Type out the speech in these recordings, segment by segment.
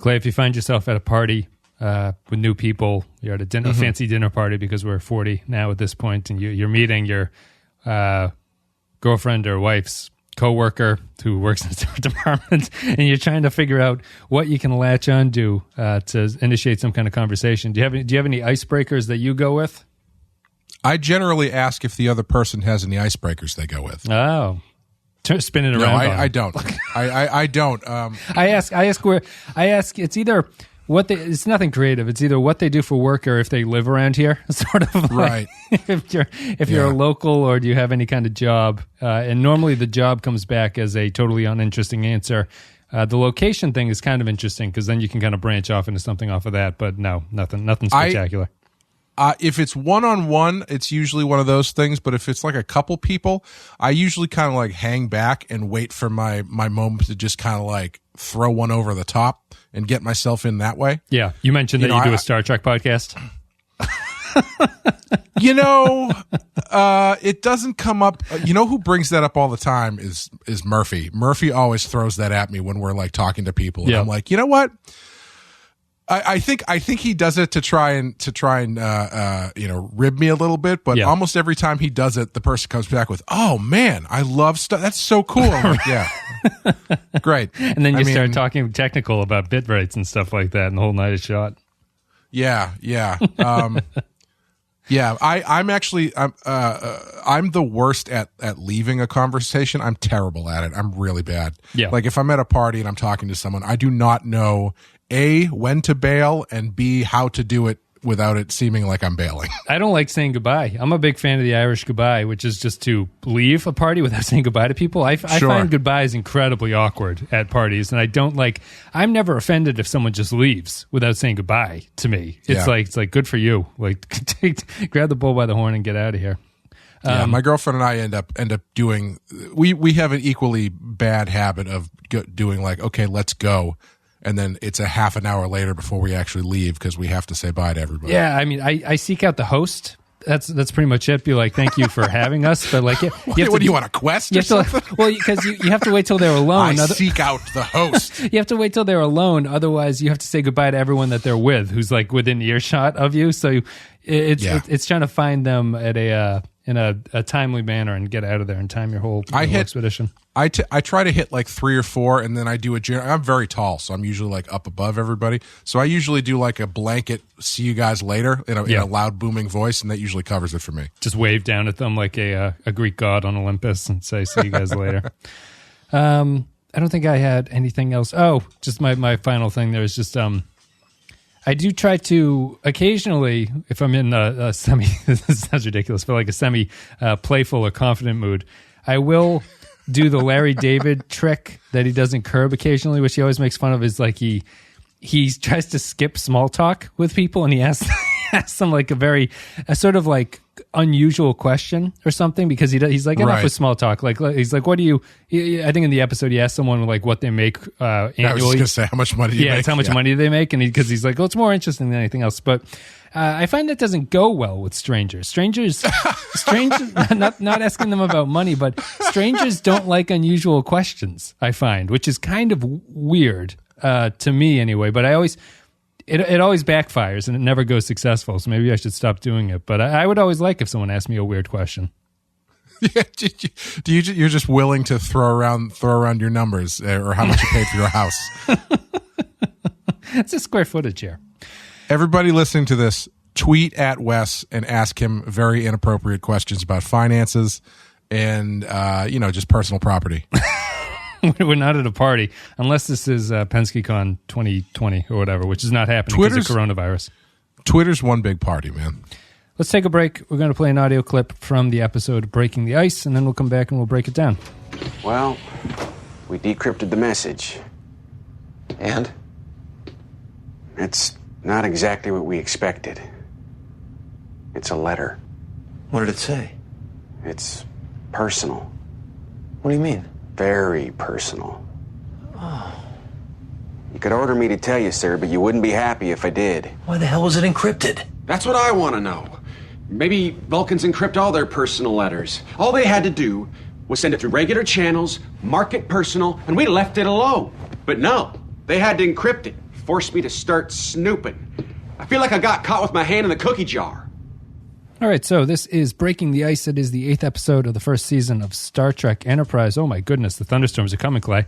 Clay, if you find yourself at a party with new people, you're at a fancy dinner party because we're 40 now at this point, and you're meeting your girlfriend or wife's coworker who works in a different department, and you're trying to figure out what you can latch onto to initiate some kind of conversation. Do you have any icebreakers that you go with? I generally ask if the other person has any icebreakers they go with. Oh, spin it around. No, I don't. I don't. I ask. It's either it's nothing creative. It's either what they do for work or if they live around here. Sort of like, right. If you're a local or do you have any kind of job? And normally the job comes back as a totally uninteresting answer. The location thing is kind of interesting because then you can kind of branch off into something off of that. But no, nothing spectacular. If it's one-on-one, it's usually one of those things. But if it's like a couple people, I usually kind of like hang back and wait for my moment to just kind of like throw one over the top and get myself in that way. Yeah. You mentioned that you do a Star Trek podcast. It doesn't come up. You know who brings that up all the time is Murphy. Murphy always throws that at me when we're like talking to people. And I'm like, you know what? I think he does it to try and rib me a little bit, but almost every time he does it, the person comes back with, "Oh man, I love stuff. That's so cool." I'm like, yeah, great. And then you start talking technical about bit rates and stuff like that, and the whole night is shot. Yeah. Yeah, I'm the worst at leaving a conversation. I'm terrible at it. I'm really bad. Yeah. Like if I'm at a party and I'm talking to someone, I do not know A, when to bail, and B, how to do it without it seeming like I'm bailing. I don't like saying goodbye. I'm a big fan of the Irish goodbye, which is just to leave a party without saying goodbye to people. I find goodbyes incredibly awkward at parties, and I'm never offended if someone just leaves without saying goodbye to me. It's like good for you. Like grab the bull by the horn and get out of here. Yeah, my girlfriend and I end up doing. We have an equally bad habit of doing like, okay, let's go. And then it's a half an hour later before we actually leave because we have to say bye to everybody. Yeah, I mean, I seek out the host. That's pretty much it. Be like, thank you for having us. But like, what do you want, a quest or something? Well, because you have to wait till they're alone. I seek out the host. You have to wait till they're alone. Otherwise, you have to say goodbye to everyone that they're with, who's like within earshot of you. So it's trying to find them at in a timely manner and get out of there and time your whole expedition. I try to hit like 3 or 4, and then I do I'm very tall, so I'm usually like up above everybody. So I usually do like a blanket "see you guys later" in a loud booming voice, and that usually covers it for me. Just wave down at them like a Greek god on Olympus and say "see you guys later." I don't think I had anything else. Oh, just my final thing there is just I do try to occasionally, if I'm in a semi, this sounds ridiculous, but like a semi playful or confident mood, I will do the Larry David trick that he does in Curb occasionally, which he always makes fun of. Is like he tries to skip small talk with people, and he asks them like a sort of like unusual question or something, because he's like, enough with small talk. Like he's like, what do you? I think in the episode he asked someone like what they make annually. I was just gonna say, how much money do you make? It's how much money do they make, and because he's like, well, it's more interesting than anything else. But I find that doesn't go well with strangers. Strangers, not asking them about money, but strangers don't like unusual questions, I find, which is kind of weird to me anyway. But it always backfires and it never goes successful. So maybe I should stop doing it. But I would always like if someone asked me a weird question. Yeah, you're just willing to throw around your numbers or how much you paid for your house. It's a square footage here. Everybody listening to this, tweet at Wes and ask him very inappropriate questions about finances and just personal property. We're not at a party unless this is PenskeCon 2020 or whatever, which is not happening because of coronavirus. Twitter's one big party, man. Let's take a break. We're going to play an audio clip from the episode Breaking the Ice, and then we'll come back and we'll break it down. Well, we decrypted the message. And? It's not exactly what we expected. It's a letter. What did it say? It's personal. What do you mean? Very personal. Oh. You could order me to tell you, sir, but you wouldn't be happy if I did. Why the hell was it encrypted? That's what I want to know. Maybe Vulcans encrypt all their personal letters. All they had to do was send it through regular channels, mark it personal, and we left it alone. But no, they had to encrypt it. forced me to start snooping. I feel like I got caught with my hand in the cookie jar. All right, so this is Breaking the Ice. It is the 8th episode of the first season of Star Trek Enterprise. Oh my goodness, the thunderstorms are coming, Clay.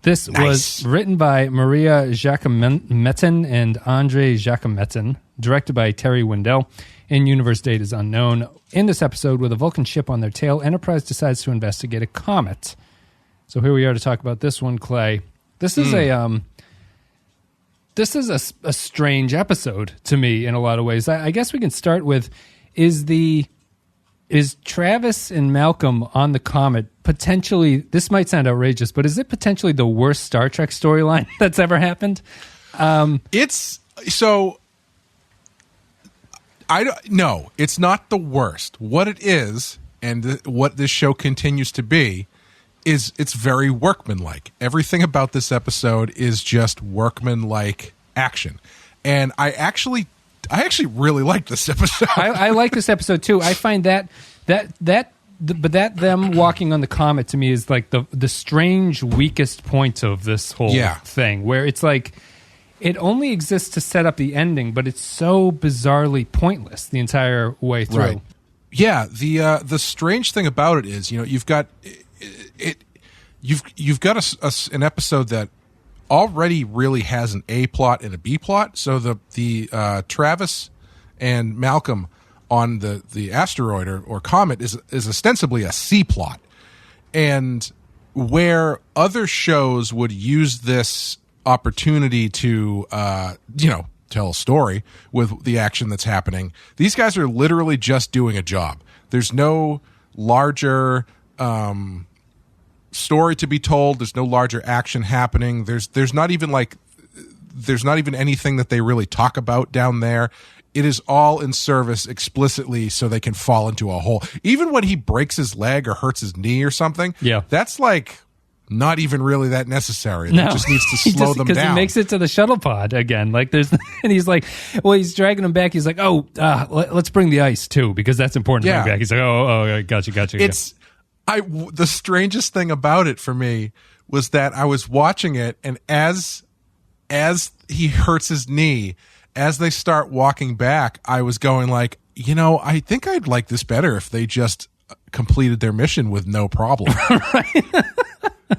This was written by Maria Jacquemetton and Andre Jacquemetton, directed by Terry Wendell. In-universe date is unknown. In this episode, with a Vulcan ship on their tail, Enterprise decides to investigate a comet. So here we are to talk about this one, Clay. This is a strange episode to me in a lot of ways. I guess we can start with, is Travis and Malcolm on the comet potentially, this might sound outrageous, but is it potentially the worst Star Trek storyline that's ever happened? No, it's not the worst. What it is, and what this show continues to be, is it's very workmanlike. Everything about this episode is just workmanlike action, and I actually really like this episode. I like this episode too. I find that them walking on the comet to me is like the strange weakest point of this whole thing, where it's like it only exists to set up the ending, but it's so bizarrely pointless the entire way through. Right. Yeah, the strange thing about it is, you've got an episode that already really has an A plot and a B plot. So the Travis and Malcolm on the asteroid or comet is ostensibly a C plot, and where other shows would use this opportunity to tell a story with the action that's happening, these guys are literally just doing a job. There's no larger story to be told. There's no larger action happening. There's not even anything that they really talk about down there. It is all in service explicitly so they can fall into a hole. Even when he breaks his leg or hurts his knee or something, that's like not even really that necessary. No. It just needs to slow them down. Because he makes it to the shuttle pod again. Like and he's like, well, he's dragging him back. He's like, let's bring the ice too, because that's important to bring back. He's like, oh, gotcha. The strangest thing about it for me was that I was watching it, and as he hurts his knee, as they start walking back, I was going like, I think I'd like this better if they just completed their mission with no problem. Right.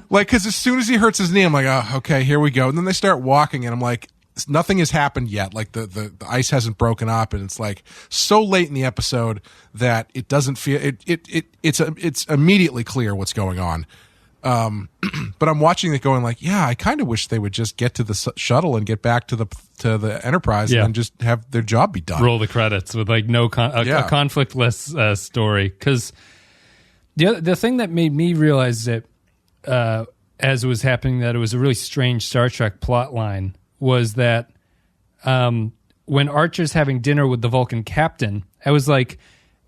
Like, because as soon as he hurts his knee, I'm like, oh, okay, here we go. And then they start walking, and I'm like, nothing has happened yet. Like the ice hasn't broken up, and it's like so late in the episode that it doesn't feel it's immediately clear what's going on. But I'm watching it going like, yeah, I kind of wish they would just get to the shuttle and get back to the Enterprise and then just have their job be done. Roll the credits with like no a conflictless story. Because the thing that made me realize that as it was happening, that it was a really strange Star Trek plot line, was that when Archer's having dinner with the Vulcan captain, I was like,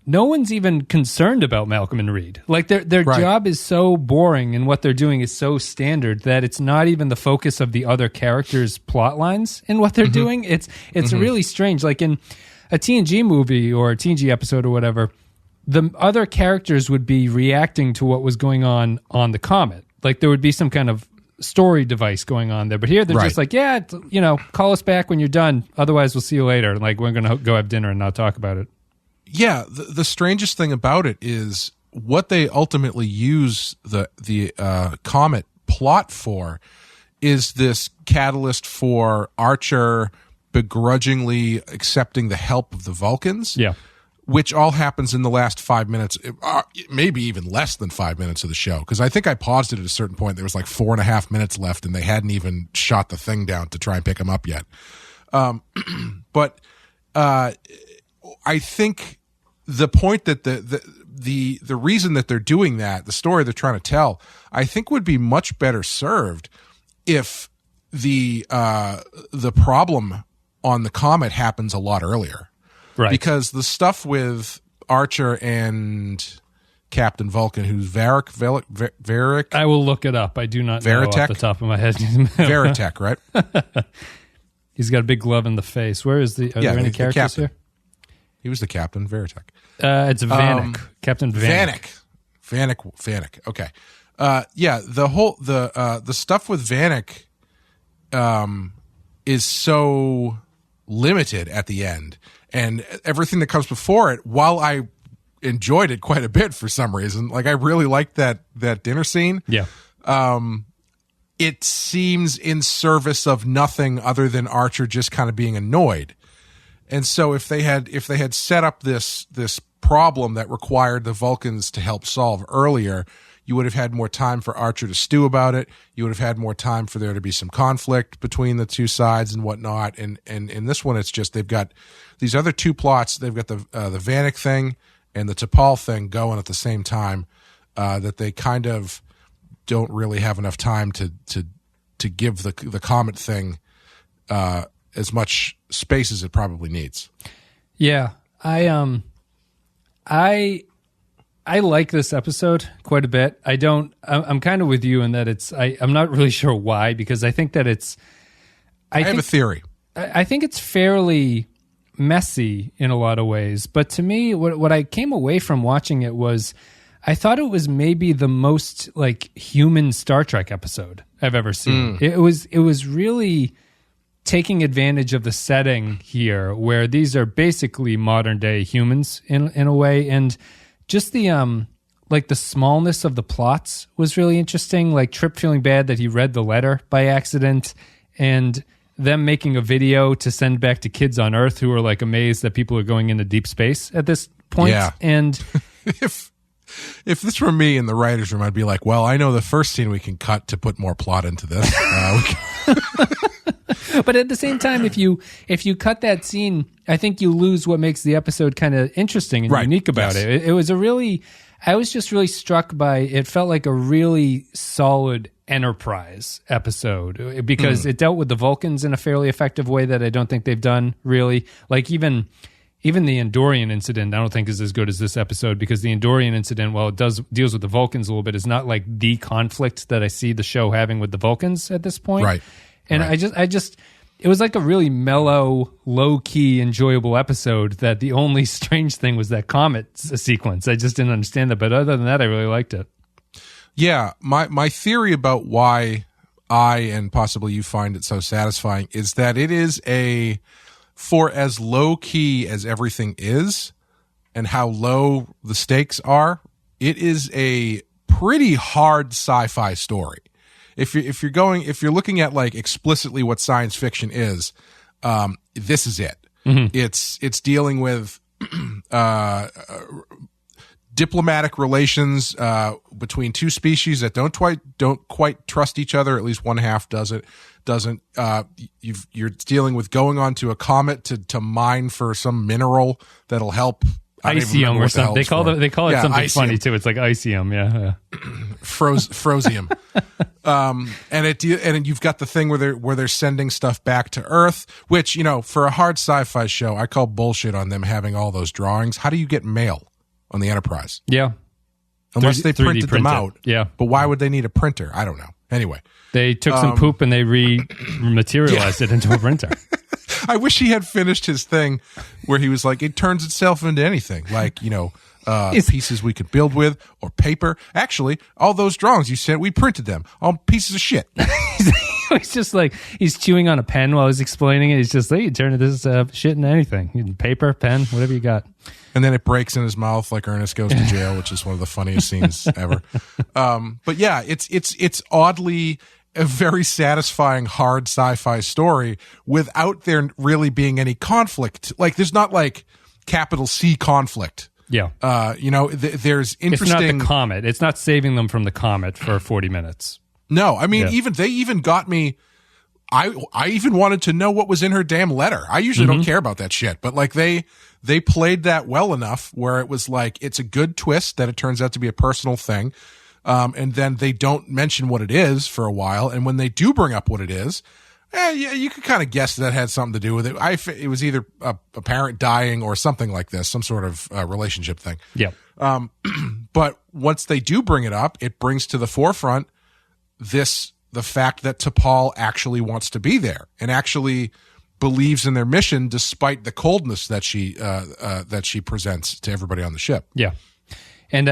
no one's even concerned about Malcolm and Reed. Like their job is so boring and what they're doing is so standard that it's not even the focus of the other characters' plot lines in what they're doing. It's really strange. Like in a TNG movie or a TNG episode or whatever, the other characters would be reacting to what was going on the comet. Like there would be some kind of story device going on there. But here they're just like, call us back when you're done. Otherwise, we'll see you later. Like we're going to go have dinner and not talk about it. Yeah, the strangest thing about it is what they ultimately use the comet plot for is this catalyst for Archer begrudgingly accepting the help of the Vulcans. Yeah. Which all happens in the last 5 minutes, maybe even less than 5 minutes of the show. Because I think I paused it at a certain point. There was like 4.5 minutes left, and they hadn't even shot the thing down to try and pick him up yet. But I think the point that the reason that they're doing that, the story they're trying to tell, I think would be much better served if the problem on the comet happens a lot earlier. Right. Because the stuff with Archer and Captain Vulcan, who's Varik. I will look it up. I do not know off the top of my head. Veritek, right? He's got a big glove in the face. Are there any characters here? He was the captain, Veritek. It's Vanik. Captain Vanik. Vanik. Okay. The stuff with Vanik is so limited at the end, and everything that comes before it, while I enjoyed it quite a bit for some reason, like I really liked that dinner scene. Yeah. It seems in service of nothing other than Archer just kind of being annoyed. And so if they had set up this problem that required the Vulcans to help solve earlier, you would have had more time for Archer to stew about it. You would have had more time for there to be some conflict between the two sides and whatnot. And in this one, it's just they've got these other two plots. They've got the Vanik thing and the T'Pol thing going at the same time, that they kind of don't really have enough time to give the comet thing as much space as it probably needs. Yeah, I like this episode quite a bit. I'm kind of with you in that I'm not really sure why, because I think that I have a theory. I think it's fairly messy in a lot of ways, but to me, what I came away from watching it was, I thought it was maybe the most like human Star Trek episode I've ever seen. It was really taking advantage of the setting here, where these are basically modern day humans in a way, and just the like the smallness of the plots was really interesting. Like Trip feeling bad that he read the letter by accident, and them making a video to send back to kids on Earth who are like amazed that people are going into deep space at this point. Yeah. And if this were me in the writer's room, I'd be like, well, I know the first scene we can cut to put more plot into this. But at the same time, if you cut that scene, I think you lose what makes the episode kind of interesting and unique about it. It was I was just really struck by, it felt like a really solid Enterprise episode, because it dealt with the Vulcans in a fairly effective way that I don't think they've done really. Like even the Andorian incident, I don't think is as good as this episode, because the Andorian incident, while it deals with the Vulcans a little bit, is not like the conflict that I see the show having with the Vulcans at this point. Right. And I just it was like a really mellow, low-key, enjoyable episode that the only strange thing was that comet sequence. I just didn't understand that, but other than that, I really liked it. Yeah, my theory about why I and possibly you find it so satisfying is that it is for as low key as everything is and how low the stakes are, it is a pretty hard sci-fi story. If you're looking at like explicitly what science fiction is, this is it. Mm-hmm. It's dealing with diplomatic relations between two species that don't quite trust each other. At least one half doesn't. You're dealing with going onto a comet to mine for some mineral that'll help. Eisilium or something. They call it something eisilium. Funny too. It's like eisilium, yeah. Frosium. And you've got the thing where they're sending stuff back to Earth, which, for a hard sci-fi show, I call bullshit on them having all those drawings. How do you get mail on the Enterprise? Yeah. Unless they printed them out. Yeah. But why would they need a printer? I don't know. Anyway. They took some poop and they rematerialized it into a printer. I wish he had finished his thing where he was like, it turns itself into anything, like, pieces we could build with or paper. Actually, all those drawings you sent, we printed them. All pieces of shit. He's just like, he's chewing on a pen while he's explaining it. He's just like, you turn this shit into anything. Paper, pen, whatever you got. And then it breaks in his mouth like Ernest Goes to Jail, which is one of the funniest scenes ever. But yeah, it's oddly a very satisfying, hard sci-fi story without there really being any conflict. Like, there's not like capital C conflict. Yeah. There's interesting. It's not the comet. It's not saving them from the comet for 40 minutes. No, I mean, they even got me. I even wanted to know what was in her damn letter. I usually don't care about that shit, but like they played that well enough where it was like, it's a good twist that it turns out to be a personal thing. And then they don't mention what it is for a while. And when they do bring up what it is, you could kind of guess that had something to do with it. It was either a parent dying or something like this, some sort of relationship thing. Yeah. But once they do bring it up, it brings to the forefront the fact that T'Pol actually wants to be there and actually believes in their mission despite the coldness that she presents to everybody on the ship. Yeah. And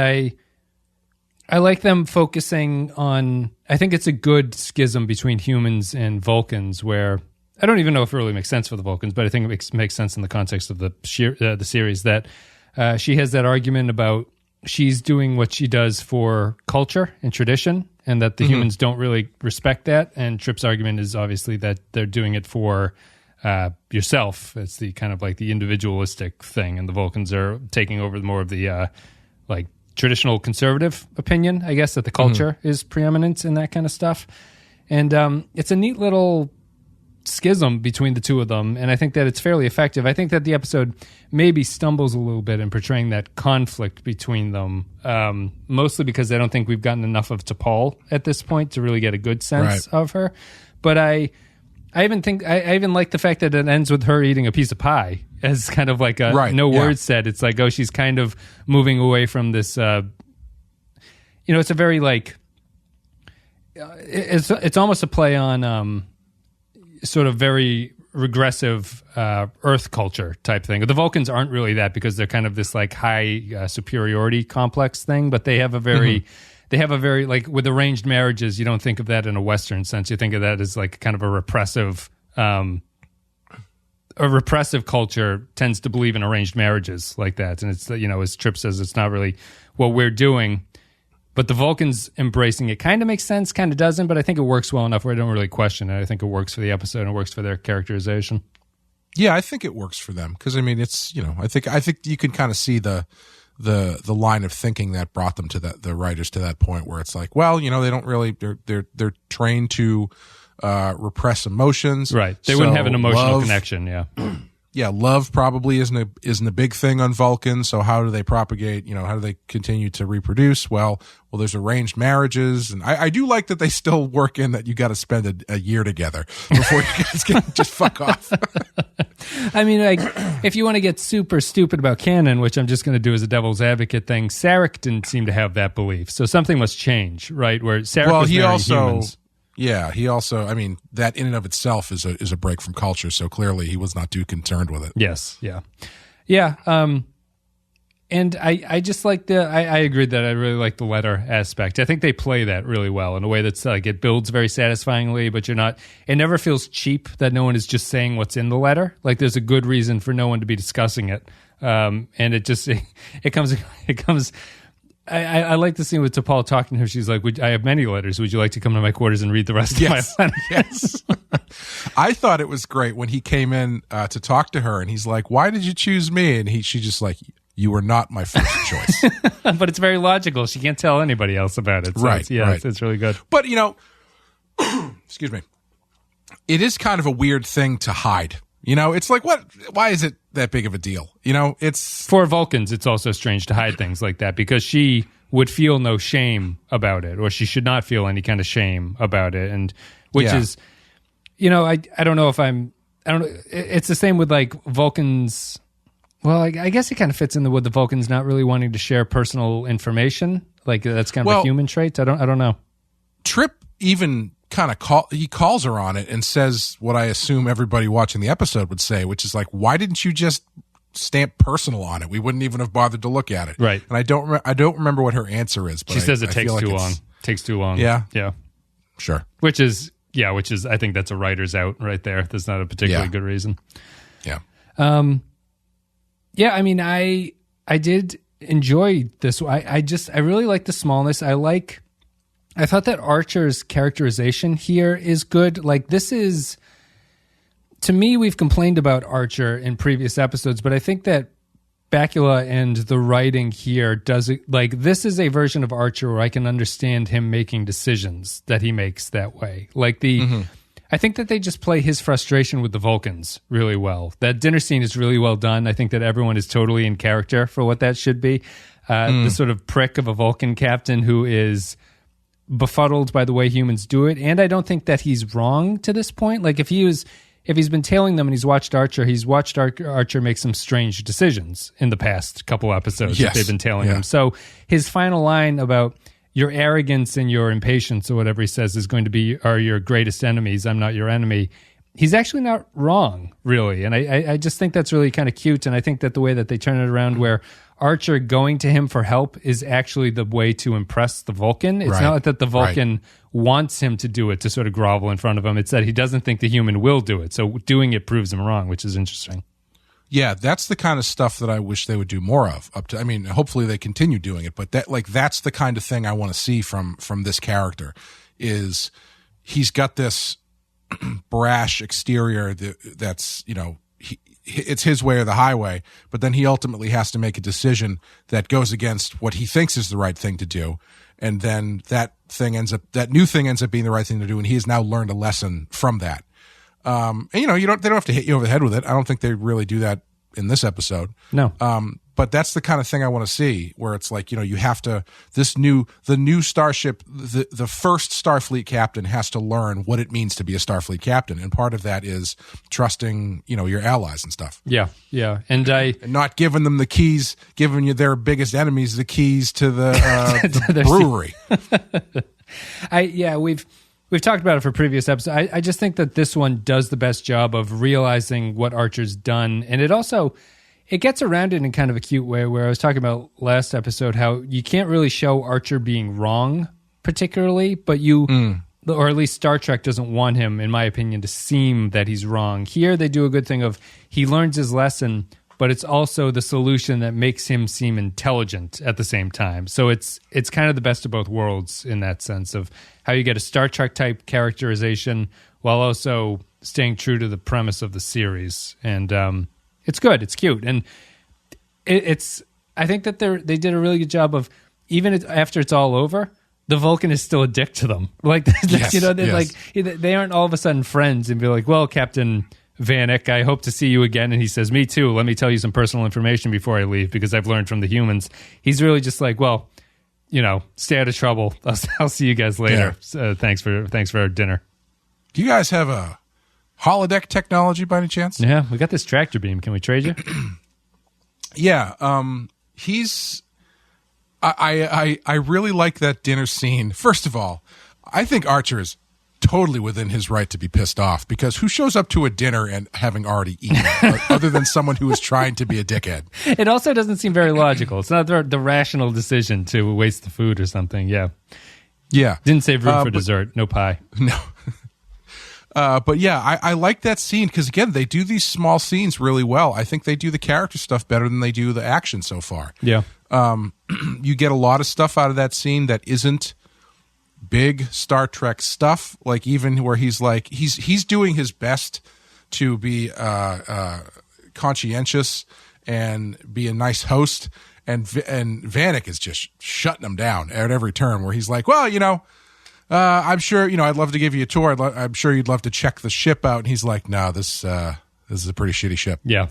I like them focusing on, I think it's a good schism between humans and Vulcans where, I don't even know if it really makes sense for the Vulcans, but I think it makes sense in the context of the series that she has that argument about she's doing what she does for culture and tradition, and that the humans don't really respect that. And Trip's argument is obviously that they're doing it for yourself. It's the kind of like the individualistic thing, and the Vulcans are taking over more of the like traditional conservative opinion, I guess, that the culture is preeminent in that kind of stuff. And it's a neat little schism between the two of them, and I think that it's fairly effective. I think that the episode maybe stumbles a little bit in portraying that conflict between them, mostly because I don't think we've gotten enough of T'Pol at this point to really get a good sense of her. But I even like the fact that it ends with her eating a piece of pie as kind of like a words said. It's like, oh, she's kind of moving away from this. It's a very like it's almost a play on sort of very regressive Earth culture type thing. The Vulcans aren't really that because they're kind of this like high superiority complex thing, but they have a very like with arranged marriages, you don't think of that in a Western sense. You think of that as like kind of a repressive culture tends to believe in arranged marriages like that. And it's, as Trip says, it's not really what we're doing. But the Vulcans embracing it kind of makes sense, kind of doesn't, but I think it works well enough where I don't really question it. I think it works for the episode and it works for their characterization. Yeah, I think it works for them because, I mean, it's, I think you can kind of see the line of thinking that brought them to the writers to that point where it's like, well, they don't really, they're trained to repress emotions. Right. They wouldn't have an emotional connection. Yeah. Yeah, love probably isn't a big thing on Vulcan. So how do they propagate? How do they continue to reproduce? Well, there's arranged marriages, and I do like that they still work in that you got to spend a year together before you guys can just fuck off. I mean, like, if you want to get super stupid about canon, which I'm just going to do as a devil's advocate thing, Sarek didn't seem to have that belief, so something must change, right? Where Sarek was marrying humans. Yeah, he also, I mean, that in and of itself is a break from culture, so clearly he was not too concerned with it. Yes, yeah. Yeah, and I just like I agree that I really like the letter aspect. I think they play that really well in a way that's like it builds very satisfyingly, but it never feels cheap that no one is just saying what's in the letter. Like there's a good reason for no one to be discussing it. And it comes I like the scene with T'Pol talking to her. She's like, I have many letters. Would you like to come to my quarters and read the rest of my letters? Yes. I thought it was great when he came in to talk to her and he's like, why did you choose me? And she just like, you were not my first choice. But it's very logical. She can't tell anybody else about it. So right. It's really good. But, excuse me. It is kind of a weird thing to hide. It's like, why is it that big of a deal? It's for Vulcans. It's also strange to hide things like that because she would feel no shame about it, or she should not feel any kind of shame about it. And which is, I don't know if I don't know. It's the same with like Vulcans. Well, I guess it kind of fits in with the Vulcans not really wanting to share personal information. Like that's kind of a human trait. I don't know. Trip even kind of calls her on it and says what I assume everybody watching the episode would say, which is like, why didn't you just stamp personal on it? We wouldn't even have bothered to look at it. Right. And I don't remember what her answer is. But she says it takes too long. Takes too long. Yeah. Yeah. Sure. Which is I think that's a writer's out right there. That's not a particularly good reason. Yeah. Yeah. I mean, I did enjoy this. I really like the smallness. I thought that Archer's characterization here is good. Like this is, to me, we've complained about Archer in previous episodes, but I think that Bakula and the writing here does it. Like this is a version of Archer where I can understand him making decisions that he makes that way. Like I think that they just play his frustration with the Vulcans really well. That dinner scene is really well done. I think that everyone is totally in character for what that should be. The sort of prick of a Vulcan captain who is befuddled by the way humans do it, and I don't think that he's wrong to this point. Like if he's been tailing them and he's watched Archer make some strange decisions in the past couple episodes that they've been tailing him. So his final line about your arrogance and your impatience or whatever he says is going to be are your greatest enemies. I'm not your enemy. he's actually not wrong, really. And I just think that's really kind of cute. And I think that the way that they turn it around where Archer going to him for help is actually the way to impress the Vulcan. It's not that the Vulcan wants him to do it to sort of grovel in front of him. It's that he doesn't think the human will do it. So doing it proves him wrong, which is interesting. Yeah, that's the kind of stuff that I wish they would do more of. I mean, hopefully they continue doing it, but that's the kind of thing I want to see from this character. Is he's got this brash exterior that's, you know, it's his way or the highway, but then he ultimately has to make a decision that goes against what he thinks is the right thing to do, and then that new thing ends up being the right thing to do, and he has now learned a lesson from that. And you know, they don't have to hit you over the head with it. I don't think they really do that in this episode. No. But that's the kind of thing I want to see, where it's like, you know, you have to, the new starship, the first Starfleet captain has to learn what it means to be a Starfleet captain. And part of that is trusting, you know, your allies and stuff. Yeah. Yeah. And not giving them the keys, giving you their biggest enemies the keys to the brewery. We've talked about it for previous episodes. I just think that this one does the best job of realizing what Archer's done. And it gets around it in kind of a cute way, where I was talking about last episode how you can't really show Archer being wrong particularly, but or at least Star Trek doesn't want him, in my opinion, to seem that he's wrong. Here they do a good thing of he learns his lesson, but it's also the solution that makes him seem intelligent at the same time. So it's kind of the best of both worlds in that sense of how you get a Star Trek type characterization while also staying true to the premise of the series. And it's good. It's cute. And I think that they did a really good job of, even after it's all over, the Vulcan is still a dick to them. Like, yes, you know, yes. Like they aren't all of a sudden friends and be like, well, Captain Vanik, I hope to see you again. And he says, me too. Let me tell you some personal information before I leave, because I've learned from the humans. He's really just like, well, you know, stay out of trouble. I'll see you guys later. Yeah. Thanks for our dinner. Do you guys have a holodeck technology by any chance? Yeah, we got this tractor beam. Can we trade you? Yeah. I really like that dinner scene. First of all, I think Archer is totally within his right to be pissed off, because who shows up to a dinner and having already eaten other than someone who is trying to be a dickhead? It also doesn't seem very logical. It's not the rational decision to waste the food or something. Yeah. Didn't save room for dessert. No pie. No. But yeah, I like that scene because, again, they do these small scenes really well. I think they do the character stuff better than they do the action so far. Yeah. You get a lot of stuff out of that scene that isn't big Star Trek stuff. Like, even where he's like, he's doing his best to be conscientious and be a nice host. And Vanik is just shutting him down at every turn, where he's like, well, you know, I'm sure, you know, I'd love to give you a tour. I'm sure you'd love to check the ship out. And he's like, no, this is a pretty shitty ship. Yeah.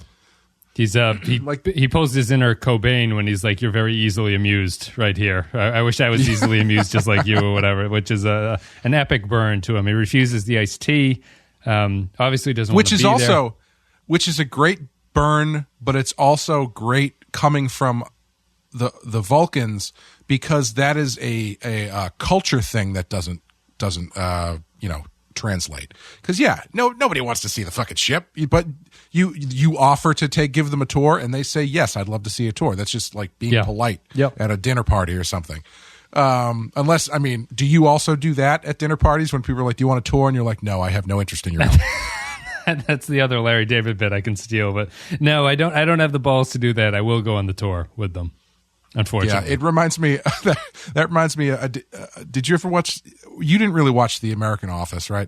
He pulls his inner Cobain when he's like, you're very easily amused right here. I wish I was easily amused just like you or whatever, which is an epic burn to him. He refuses the iced tea. Obviously doesn't want to be there. Which is a great burn, but it's also great coming from the Vulcans, because that is a culture thing that doesn't translate. Because nobody wants to see the fucking ship, but you offer to give them a tour, and they say yes, I'd love to see a tour. That's just like being polite at a dinner party or something. Unless, I mean, do you also do that at dinner parties when people are like, do you want a tour? And you're like, no, I have no interest in your own. That's the other Larry David bit I can steal, but no, I don't have the balls to do that. I will go on the tour with them. Unfortunately. Yeah, it reminds me. That reminds me. Did you ever watch? You didn't really watch The American Office, right?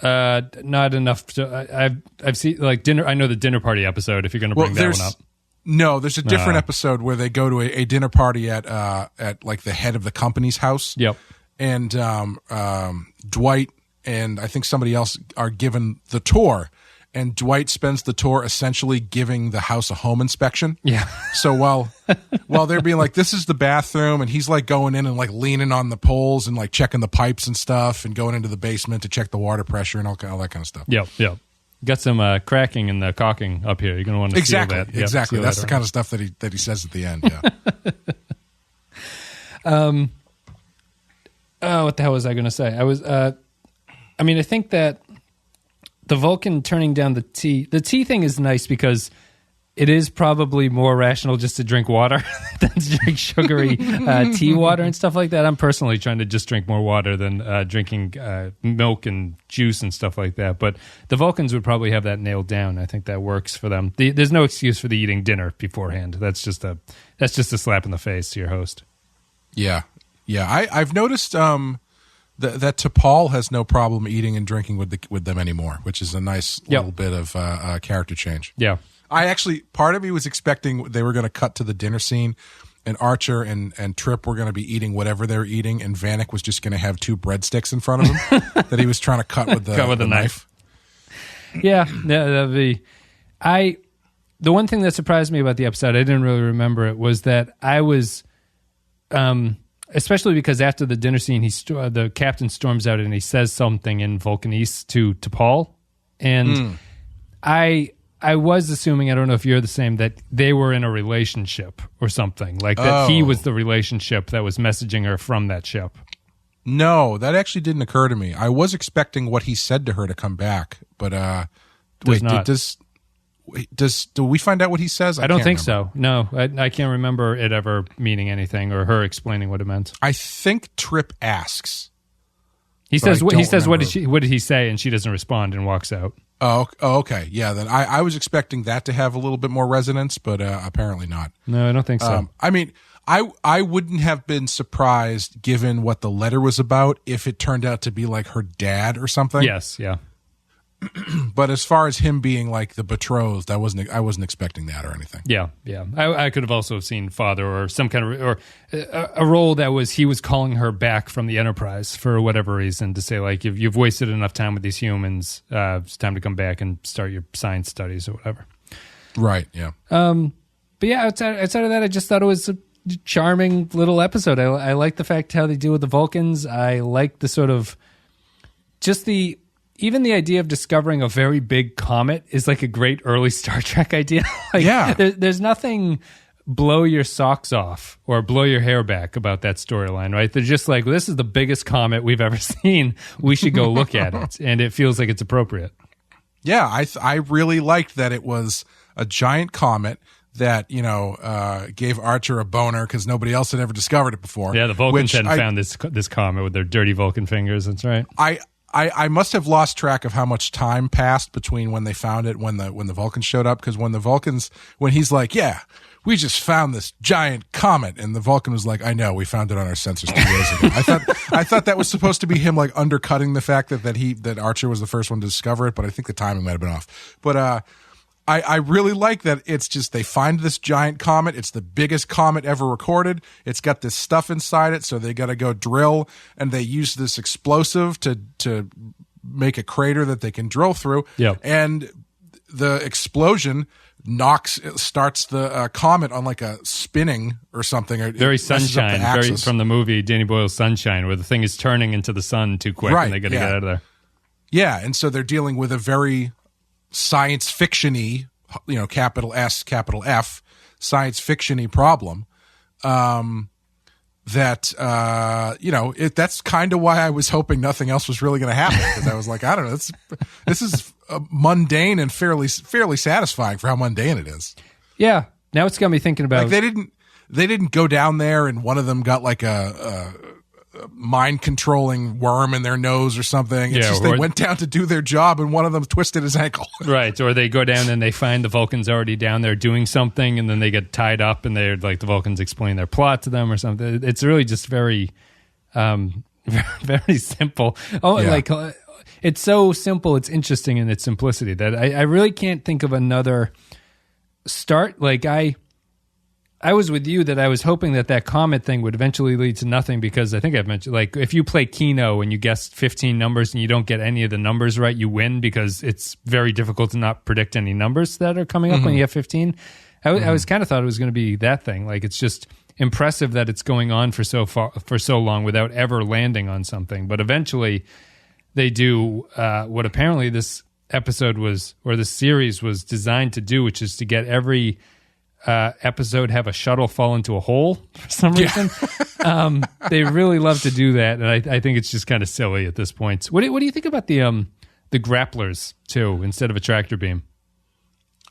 Not enough. I've seen like dinner. I know the dinner party episode. If you're going to bring that one up. No, there's a different episode where they go to a dinner party at like the head of the company's house. Yep. And Dwight and I think somebody else are given the tour. And Dwight spends the tour essentially giving the house a home inspection. Yeah. So while they're being like, this is the bathroom, and he's like going in and like leaning on the poles and like checking the pipes and stuff, and going into the basement to check the water pressure and all that kind of stuff. Yep. Got some cracking and caulking up here. You're going to want to seal that. Yep, exactly. Seal That's that the kind of stuff that he says at the end. Yeah. What the hell was I going to say? I think that the Vulcan turning down the tea thing is nice because it is probably more rational just to drink water than to drink sugary tea water and stuff like that. I'm personally trying to just drink more water than drinking milk and juice and stuff like that. But the Vulcans would probably have that nailed down. I think that works for them. There's no excuse for the eating dinner beforehand. That's just a slap in the face to your host. Yeah. I've noticed that T'Pol has no problem eating and drinking with them anymore, which is a nice little bit of character change. Yeah. Part of me was expecting they were going to cut to the dinner scene and Archer and Trip were going to be eating whatever they were eating, and Vanik was just going to have 2 breadsticks in front of him that he was trying to cut with the knife. Yeah, that'd be... The one thing that surprised me about the episode, I didn't really remember it, was that I was... especially because after the dinner scene, the captain storms out and he says something in Vulcanese to T'Pol, and I was assuming, I don't know if you're the same, that they were in a relationship or something. Like that he was the relationship that was messaging her from that ship. No, that actually didn't occur to me. I was expecting what he said to her to come back, but do we find out what he says? I don't think so. No, I can't remember it ever meaning anything or her explaining what it meant. I think Trip asks. He says, what did he say? And she doesn't respond and walks out. Oh, okay. Yeah, then I was expecting that to have a little bit more resonance, but apparently not. No, I don't think so. I mean, I wouldn't have been surprised, given what the letter was about, if it turned out to be like her dad or something. Yes, yeah. But as far as him being like the betrothed, I wasn't expecting that or anything. Yeah. I could have also seen father or some kind of a role that he was calling her back from the Enterprise for whatever reason to say like you've wasted enough time with these humans. It's time to come back and start your science studies or whatever. Right. Yeah. But yeah, outside of that, I just thought it was a charming little episode. I like the fact how they deal with the Vulcans. I like the sort of even the idea of discovering a very big comet is like a great early Star Trek idea. There's nothing blow your socks off or blow your hair back about that storyline, right? They're just like, this is the biggest comet we've ever seen. We should go look at it. And it feels like it's appropriate. Yeah, I really liked that it was a giant comet that, gave Archer a boner because nobody else had ever discovered it before. Yeah, the Vulcans hadn't found this comet with their dirty Vulcan fingers. That's right. I must have lost track of how much time passed between when they found it when the Vulcans showed up, because when he's like, yeah, we just found this giant comet, and the Vulcan was like, I know, we found it on our sensors 2 days ago. I thought that was supposed to be him like undercutting the fact that Archer was the first one to discover it, but I think the timing might have been off. But I really like that it's just they find this giant comet. It's the biggest comet ever recorded. It's got this stuff inside it, so they got to go drill, and they use this explosive to make a crater that they can drill through. Yeah. And the explosion starts the comet on like a spinning or something. Very Sunshine, very from the movie Danny Boyle's Sunshine, where the thing is turning into the sun too quick, and they got to get out of there. Yeah, and so they're dealing with a very science fiction-y, capital S, capital F, science fiction-y problem. That's kind of why I was hoping nothing else was really going to happen, because I was like, I don't know, this is mundane and fairly satisfying for how mundane it is. Yeah. Now it's got me thinking about like they didn't go down there and one of them got like a mind controlling worm in their nose or something. It's just they went down to do their job and one of them twisted his ankle. Right. Or they go down and they find the Vulcans already down there doing something, and then they get tied up and they're like, the Vulcans explain their plot to them or something. It's really just very, very simple. It's so simple. It's interesting in its simplicity that I really can't think of another start. Like I was with you that I was hoping that comet thing would eventually lead to nothing, because I think I've mentioned, like, if you play Keno and you guess 15 numbers and you don't get any of the numbers right, you win, because it's very difficult to not predict any numbers that are coming up when you have 15. I was kind of thought it was going to be that thing. Like, it's just impressive that it's going on for so long without ever landing on something. But eventually they do what apparently this episode was, or this series was designed to do, which is to get every episode have a shuttle fall into a hole for some reason. They really love to do that, and I think it's just kind of silly at this point. What do you think about the grapplers too instead of a tractor beam?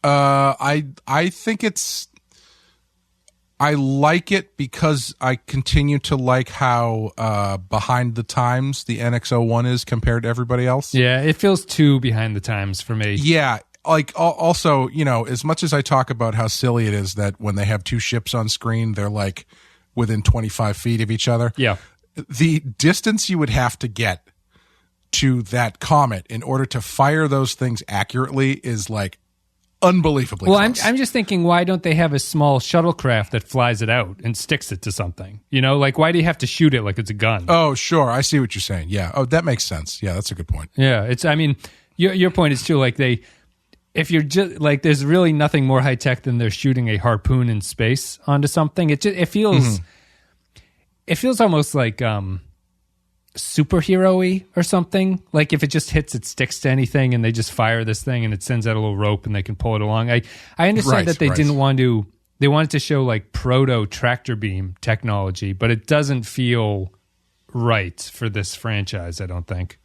I think I like it because I continue to like how behind the times the NX-01 is compared to everybody else. Yeah, it feels too behind the times for me. Yeah, like also, you know, as much as I talk about how silly it is that when they have two ships on screen, they're like within 25 feet of each other. Yeah. The distance you would have to get to that comet in order to fire those things accurately is like unbelievably close. I'm just thinking, why don't they have a small shuttlecraft that flies it out and sticks it to something? You know, like why do you have to shoot it like it's a gun? Oh, sure. I see what you're saying. Yeah. Oh, that makes sense. Yeah, that's a good point. Yeah, it's. I mean, your point is too. Like if you're just like, there's really nothing more high tech than they're shooting a harpoon in space onto something. It feels almost like superhero-y or something. Like if it just hits, it sticks to anything, and they just fire this thing, and it sends out a little rope, and they can pull it along. I understand that they didn't want to. They wanted to show like proto tractor beam technology, but it doesn't feel right for this franchise, I don't think.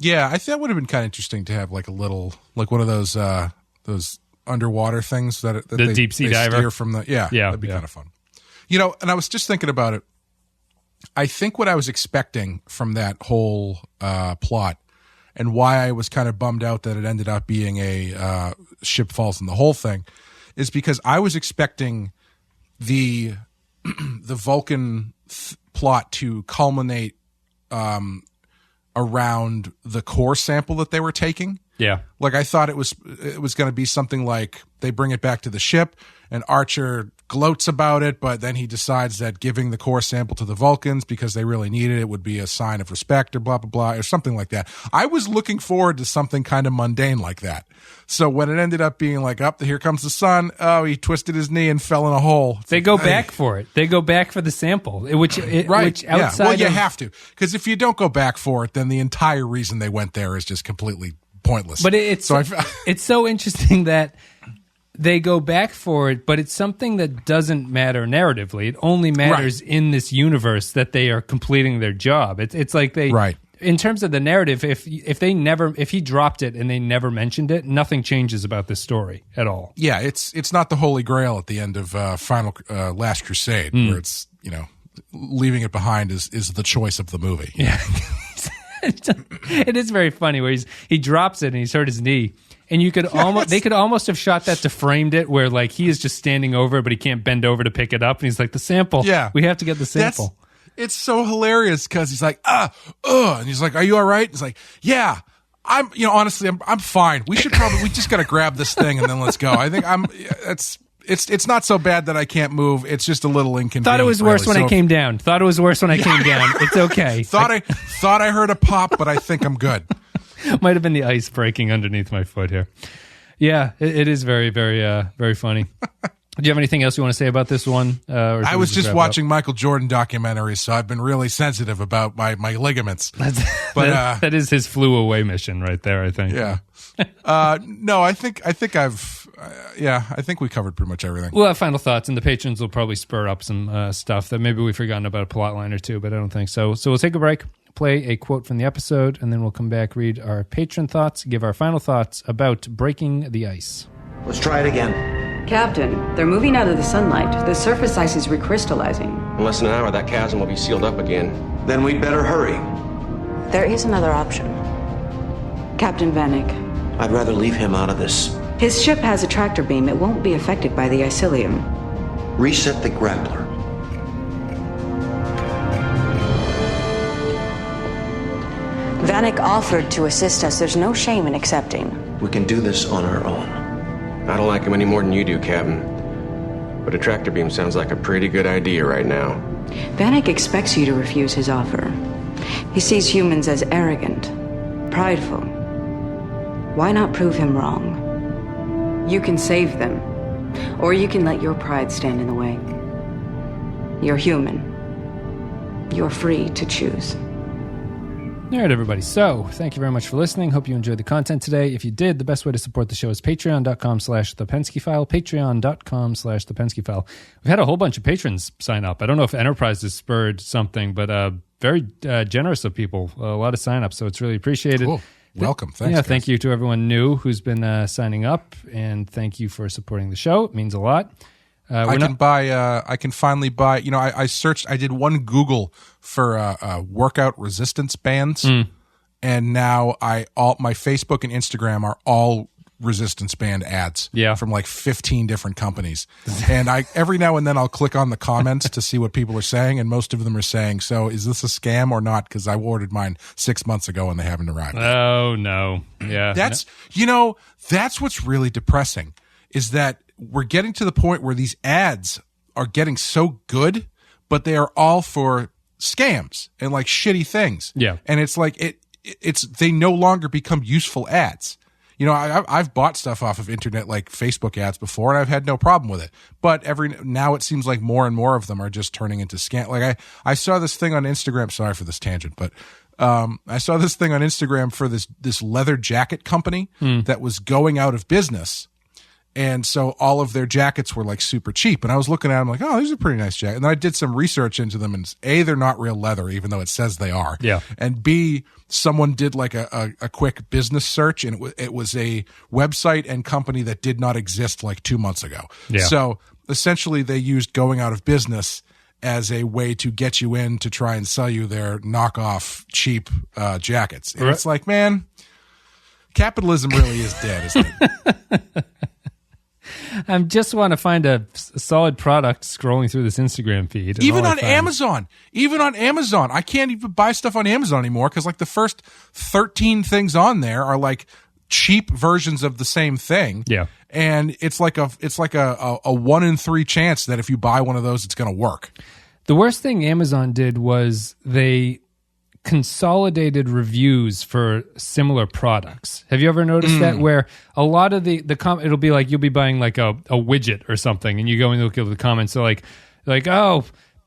Yeah, I think that would have been kind of interesting to have like a little, like one of those underwater things that the deep sea diver steer from the that'd be kind of fun. You know, and I was just thinking about it. I think what I was expecting from that whole plot, and why I was kind of bummed out that it ended up being a ship falls in the whole thing, is because I was expecting the Vulcan plot to culminate around the core sample that they were taking. Yeah. Like I thought it was going to be something like they bring it back to the ship and Archer gloats about it, but then he decides that giving the core sample to the Vulcans because they really need it would be a sign of respect or blah, blah, blah, or something like that. I was looking forward to something kind of mundane like that. So when it ended up being like, here comes the sun. Oh, he twisted his knee and fell in a hole. They go back for it. They go back for the sample, which outside Well, you have to. Because if you don't go back for it, then the entire reason they went there is just completely pointless. But it's so interesting that they go back for it, but it's something that doesn't matter narratively. It only matters in this universe that they are completing their job. It's like they in terms of the narrative, if he dropped it and they never mentioned it, nothing changes about this story at all. Yeah, it's not the Holy Grail at the end of Last Crusade, where it's, you know, leaving it behind is the choice of the movie. Yeah. It is very funny where he drops it and he's hurt his knee. And you could they could almost have shot that to framed it where like he is just standing over, but he can't bend over to pick it up. And he's like, the sample. Yeah. We have to get the sample. It's so hilarious because he's like, and he's like, are you all right? He's like, yeah, honestly, I'm fine. We just got to grab this thing and then let's go. I think it's not so bad that I can't move. It's just a little inconvenient. Thought it was worse when I came down. It's okay. Thought I heard a pop, but I think I'm good. Might have been the ice breaking underneath my foot here. Yeah, it is very, very, very funny. Do you have anything else you want to say about this one? I was just watching Michael Jordan documentaries, so I've been really sensitive about my ligaments. That is his flew away mission right there, I think. Yeah. No, I think we covered pretty much everything. We'll have final thoughts, and the patrons will probably spur up some stuff that maybe we've forgotten about, a plot line or two, but I don't think so. So we'll take a break, play a quote from the episode, and then we'll come back, read our patron thoughts, give our final thoughts about breaking the ice. Let's try it again. Captain, they're moving out of the sunlight. The surface ice is recrystallizing. In less than an hour, that chasm will be sealed up again. Then we'd better hurry. There is another option. Captain Vanik. I'd rather leave him out of this. His ship has a tractor beam. It won't be affected by the eisilium. Reset the grappler. Vanik offered to assist us. There's no shame in accepting. We can do this on our own. I don't like him any more than you do, Captain. But a tractor beam sounds like a pretty good idea right now. Vanik expects you to refuse his offer. He sees humans as arrogant, prideful. Why not prove him wrong? You can save them, or you can let your pride stand in the way. You're human. You're free to choose. All right, everybody. So thank you very much for listening. Hope you enjoyed the content today. If you did, the best way to support the show is patreon.com/thepenskyfile, patreon.com/thepenskyfile. We've had a whole bunch of patrons sign up. I don't know if Enterprise has spurred something, but very generous of people. A lot of sign-ups, so it's really appreciated. Cool. welcome. Thanks. Yeah, guys. thank you to everyone new who's been signing up, and thank you for supporting the show. It means a lot. I can finally buy. You know, I searched. I did one Google for workout resistance bands, and now all my Facebook and Instagram are all resistance band ads. Yeah. From like 15 different companies, and every now and then I'll click on the comments to see what people are saying, and most of them are saying, "So is this a scam or not?" Because I ordered mine 6 months ago and they haven't arrived yet. Oh no, yeah. That's what's really depressing is that we're getting to the point where these ads are getting so good, but they are all for scams and like shitty things. Yeah. And it's like, they no longer become useful ads. You know, I've bought stuff off of internet like Facebook ads before, and I've had no problem with it. But now it seems like more and more of them are just turning into scam. Like I saw this thing on Instagram. Sorry for this tangent, but I saw this thing on Instagram for this leather jacket company that was going out of business. And so all of their jackets were like super cheap. And I was looking at them like, oh, these are pretty nice jackets. And then I did some research into them, and A, they're not real leather, even though it says they are. Yeah. And B, someone did like a quick business search, and it was a website and company that did not exist like 2 months ago. Yeah. So essentially they used going out of business as a way to get you in to try and sell you their knockoff cheap jackets. And it's like, man, capitalism really is dead, isn't it? I just want to find a solid product scrolling through this Instagram feed. Even on Amazon, I can't even buy stuff on Amazon anymore because like the first 13 things on there are like cheap versions of the same thing. Yeah. And it's like a 1 in 3 chance that if you buy one of those, it's going to work. The worst thing Amazon did was they consolidated reviews for similar products. Have you ever noticed that? Where a lot of it'll be like you'll be buying like a widget or something, and you go and look at the comments. So like, oh,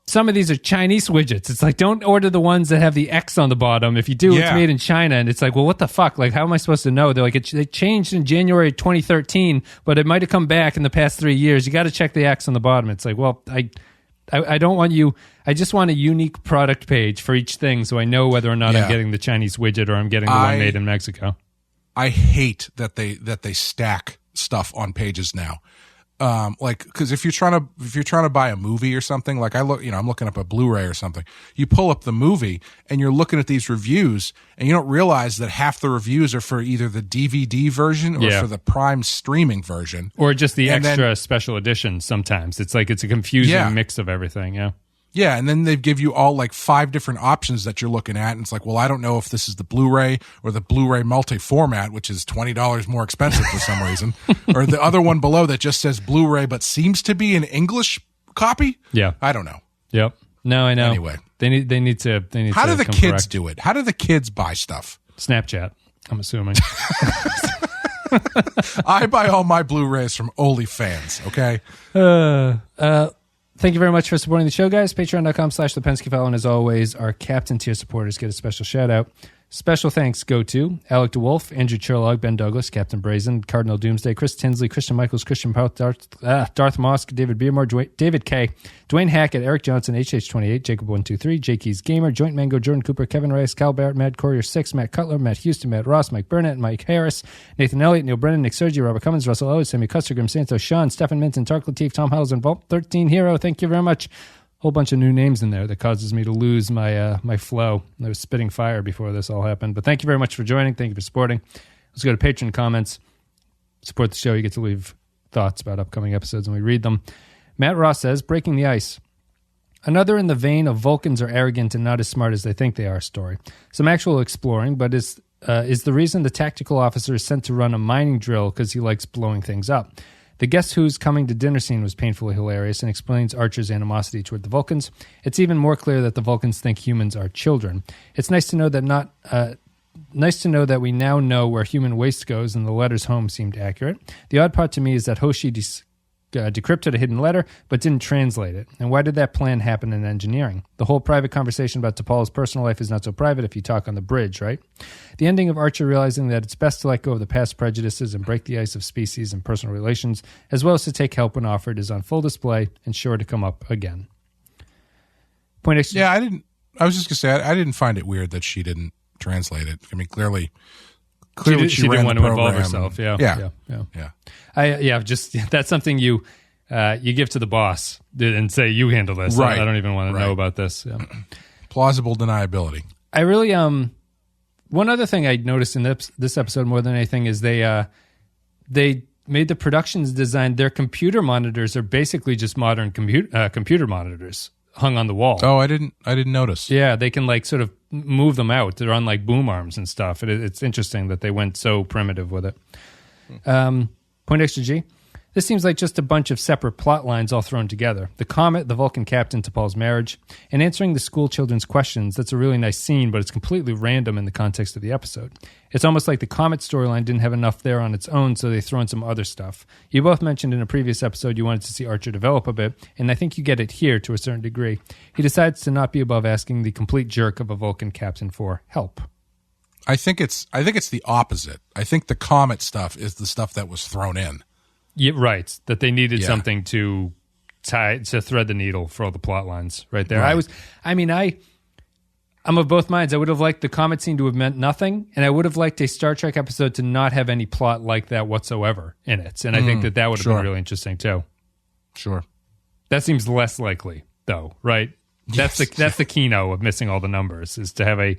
some of these are Chinese widgets. It's like, don't order the ones that have the X on the bottom. If you do, it's made in China. And it's like, well, what the fuck? Like, how am I supposed to know? They're like, they changed in January 2013, but it might have come back in the past 3 years. You got to check the X on the bottom. It's like, well, I don't want you. I just want a unique product page for each thing, so I know whether or not I'm getting the Chinese widget or I'm getting the one made in Mexico. I hate that they stack stuff on pages now. Like, because if you're trying to buy a movie or something, like I'm looking up a Blu-ray or something. You pull up the movie and you're looking at these reviews, and you don't realize that half the reviews are for either the DVD version or for the Prime streaming version, or just the extra special edition. Sometimes it's like it's a confusing mix of everything. Yeah. Yeah, and then they give you all like 5 different options that you're looking at, and it's like, well, I don't know if this is the Blu-ray or the Blu-ray multi-format, which is $20 more expensive for some reason, or the other one below that just says Blu-ray but seems to be an English copy. Yeah, I don't know. Yep. No, I know. Anyway, they need to. How do the kids do it? How do the kids buy stuff? Snapchat, I'm assuming. I buy all my Blu-rays from OnlyFans. Okay. Thank you very much for supporting the show, guys. Patreon.com/ThePensky File. And as always, our Captain tier supporters get a special shout out. Special thanks go to Alec DeWolf, Andrew Churlog, Ben Douglas, Captain Brazen, Cardinal Doomsday, Chris Tinsley, Christian Michaels, Christian Pauth, Darth Mosk, David Beermore, David K, Dwayne Hackett, Eric Johnson, HH28, Jacob123, J Keys Gamer, Joint Mango, Jordan Cooper, Kevin Rice, Cal Barrett, Matt Courier 6, Matt Cutler, Matt Houston, Matt Ross, Mike Burnett, Mike Harris, Nathan Elliott, Neil Brennan, Nick Sergi, Robert Cummins, Russell Owens, Sammy Custer, Grim Santos, Sean, Stefan Minton, Tark Latif, Tom Howells, and Vault 13 Hero. Thank you very much. Whole bunch of new names in there that causes me to lose my my flow. I was spitting fire before this all happened. But thank you very much for joining. Thank you for supporting. Let's go to Patreon comments. Support the show. You get to leave thoughts about upcoming episodes and we read them. Matt Ross says, breaking the ice. Another in the vein of Vulcans are arrogant and not as smart as they think they are story. Some actual exploring, but is the reason the tactical officer is sent to run a mining drill because he likes blowing things up. The Guess Who's coming to dinner scene was painfully hilarious and explains Archer's animosity toward the Vulcans. It's even more clear that the Vulcans think humans are children. It's nice to know that we now know where human waste goes, and the letters home seemed accurate. The odd part to me is that Hoshi decrypted a hidden letter, but didn't translate it. And why did that plan happen in engineering? The whole private conversation about T'Pol's personal life is not so private if you talk on the bridge, right? The ending of Archer realizing that it's best to let go of the past prejudices and break the ice of species and personal relations, as well as to take help when offered, is on full display and sure to come up again. Poindexter. Yeah, I was just going to say, I didn't find it weird that she didn't translate it. I mean, clearly clearly she ran didn't want the to involve program. herself. Yeah. Just that's something you give to the boss and say you handle this. Right. I don't even want to know about this. Yeah. Plausible deniability. I really one other thing I noticed in this episode more than anything is they made the productions design. Their computer monitors are basically just modern computer monitors hung on the wall. Oh, I didn't notice. Yeah, they can like sort of move them out. They're on like boom arms and stuff. It's interesting that they went so primitive with it. Poindexter G. This seems like just a bunch of separate plot lines all thrown together. The comet, the Vulcan captain to Paul's marriage, and answering the school children's questions. That's a really nice scene, but it's completely random in the context of the episode. It's almost like the comet storyline didn't have enough there on its own, so they throw in some other stuff. You both mentioned in a previous episode you wanted to see Archer develop a bit, and I think you get it here to a certain degree. He decides to not be above asking the complete jerk of a Vulcan captain for help. I think it's the opposite. I think the comet stuff is the stuff that was thrown in. Yeah, right. That they needed something to thread the needle for all the plot lines right there. Right. I'm of both minds. I would have liked the comet scene to have meant nothing, and I would have liked a Star Trek episode to not have any plot like that whatsoever in it. And I think that would have been really interesting too. Sure. That seems less likely though, right? That's the keynote of missing all the numbers, is to have a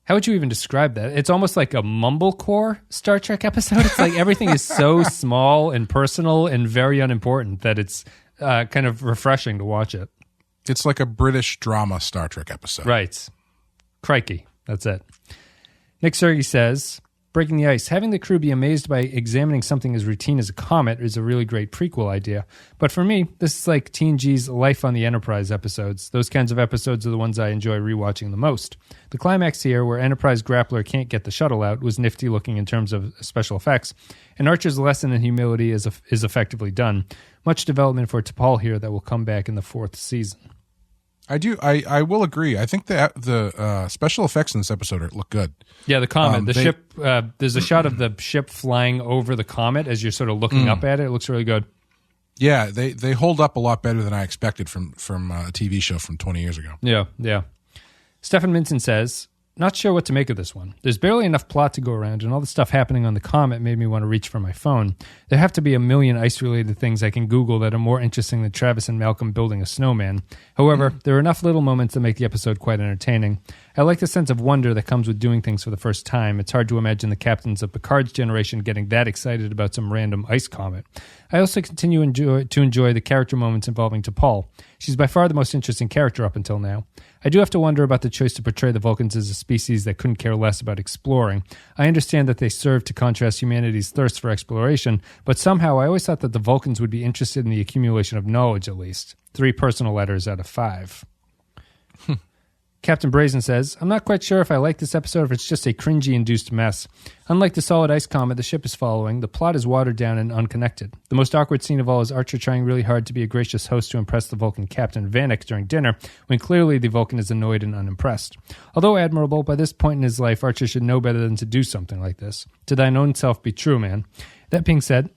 how would you even describe that? It's almost like a mumblecore Star Trek episode. It's like everything is so small and personal and very unimportant that it's kind of refreshing to watch it. It's like a British drama Star Trek episode. Right. Crikey. That's it. Nick Sergey says, breaking the ice. Having the crew be amazed by examining something as routine as a comet is a really great prequel idea. But for me, this is like TNG's Life on the Enterprise episodes. Those kinds of episodes are the ones I enjoy rewatching the most. The climax here, where Enterprise Grappler can't get the shuttle out, was nifty looking in terms of special effects, and Archer's lesson in humility is effectively done. Much development for T'Pol here that will come back in the 4th season. I will agree. I think that the special effects in this episode look good. Yeah, the comet. The ship, there's a shot of the ship flying over the comet as you're sort of looking up at it. It looks really good. Yeah, they hold up a lot better than I expected from a TV show from 20 years ago. Yeah. Stefan Minson says, not sure what to make of this one. There's barely enough plot to go around, and all the stuff happening on the comet made me want to reach for my phone. There have to be a million ice-related things I can Google that are more interesting than Travis and Malcolm building a snowman. However, there are enough little moments that make the episode quite entertaining. I like the sense of wonder that comes with doing things for the first time. It's hard to imagine the captains of Picard's generation getting that excited about some random ice comet. I also continue to enjoy the character moments involving T'Pol. She's by far the most interesting character up until now. I do have to wonder about the choice to portray the Vulcans as a species that couldn't care less about exploring. I understand that they serve to contrast humanity's thirst for exploration, but somehow I always thought that the Vulcans would be interested in the accumulation of knowledge, at least. 3 personal letters out of 5. Captain Brazen says, I'm not quite sure if I like this episode or if it's just a cringy-induced mess. Unlike the solid ice comet the ship is following, the plot is watered down and unconnected. The most awkward scene of all is Archer trying really hard to be a gracious host to impress the Vulcan Captain Vanik during dinner, when clearly the Vulcan is annoyed and unimpressed. Although admirable, by this point in his life, Archer should know better than to do something like this. To thine own self be true, man. That being said,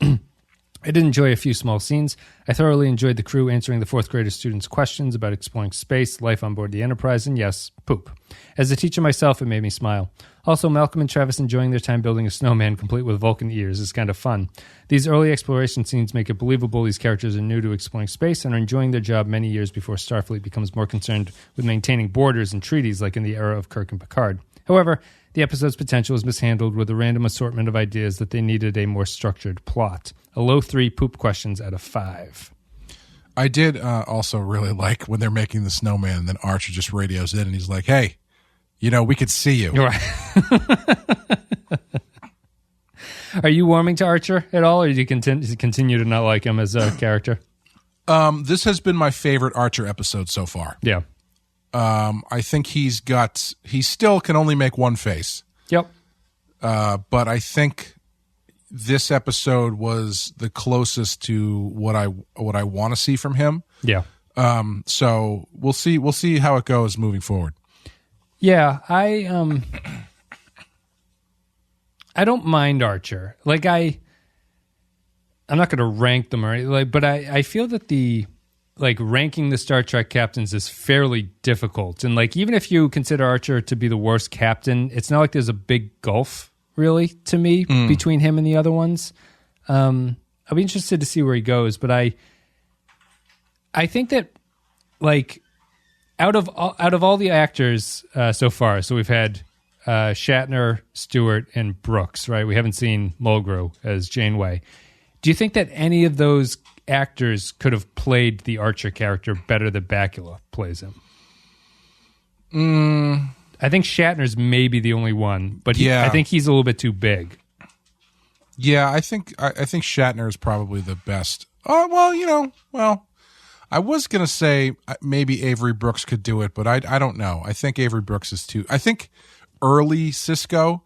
I did enjoy a few small scenes. I thoroughly enjoyed the crew answering the 4th grader students' questions about exploring space, life on board the Enterprise, and yes, poop. As a teacher myself, it made me smile. Also, Malcolm and Travis enjoying their time building a snowman complete with Vulcan ears is kind of fun. These early exploration scenes make it believable these characters are new to exploring space and are enjoying their job many years before Starfleet becomes more concerned with maintaining borders and treaties like in the era of Kirk and Picard. However, the episode's potential is mishandled with a random assortment of ideas that they needed a more structured plot. A low 3 poop questions out of 5. I did also really like when they're making the snowman, and then Archer just radios in and he's like, hey, we could see you. Right. Are you warming to Archer at all, or do you continue to not like him as a character? This has been my favorite Archer episode so far. Yeah. I think he still can only make one face. Yep. But I think this episode was the closest to what I want to see from him. Yeah. So we'll see how it goes moving forward. Yeah, I don't mind Archer. I'm not going to rank them but I feel that the like ranking the Star Trek captains is fairly difficult. And like, even if you consider Archer to be the worst captain, it's not like there's a big gulf really to me between him and the other ones. I'll be interested to see where he goes, but I think that like out of all the actors so far, so we've had Shatner, Stewart, and Brooks, right? We haven't seen Mulgrew as Janeway. Do you think that any of those actors could have played the Archer character better than Bakula plays him? I think Shatner's maybe the only one, but I think he's a little bit too big. Yeah, I think Shatner is probably the best. Oh, well, I was going to say maybe Avery Brooks could do it, but I don't know. I think Avery Brooks is too... I think early Sisko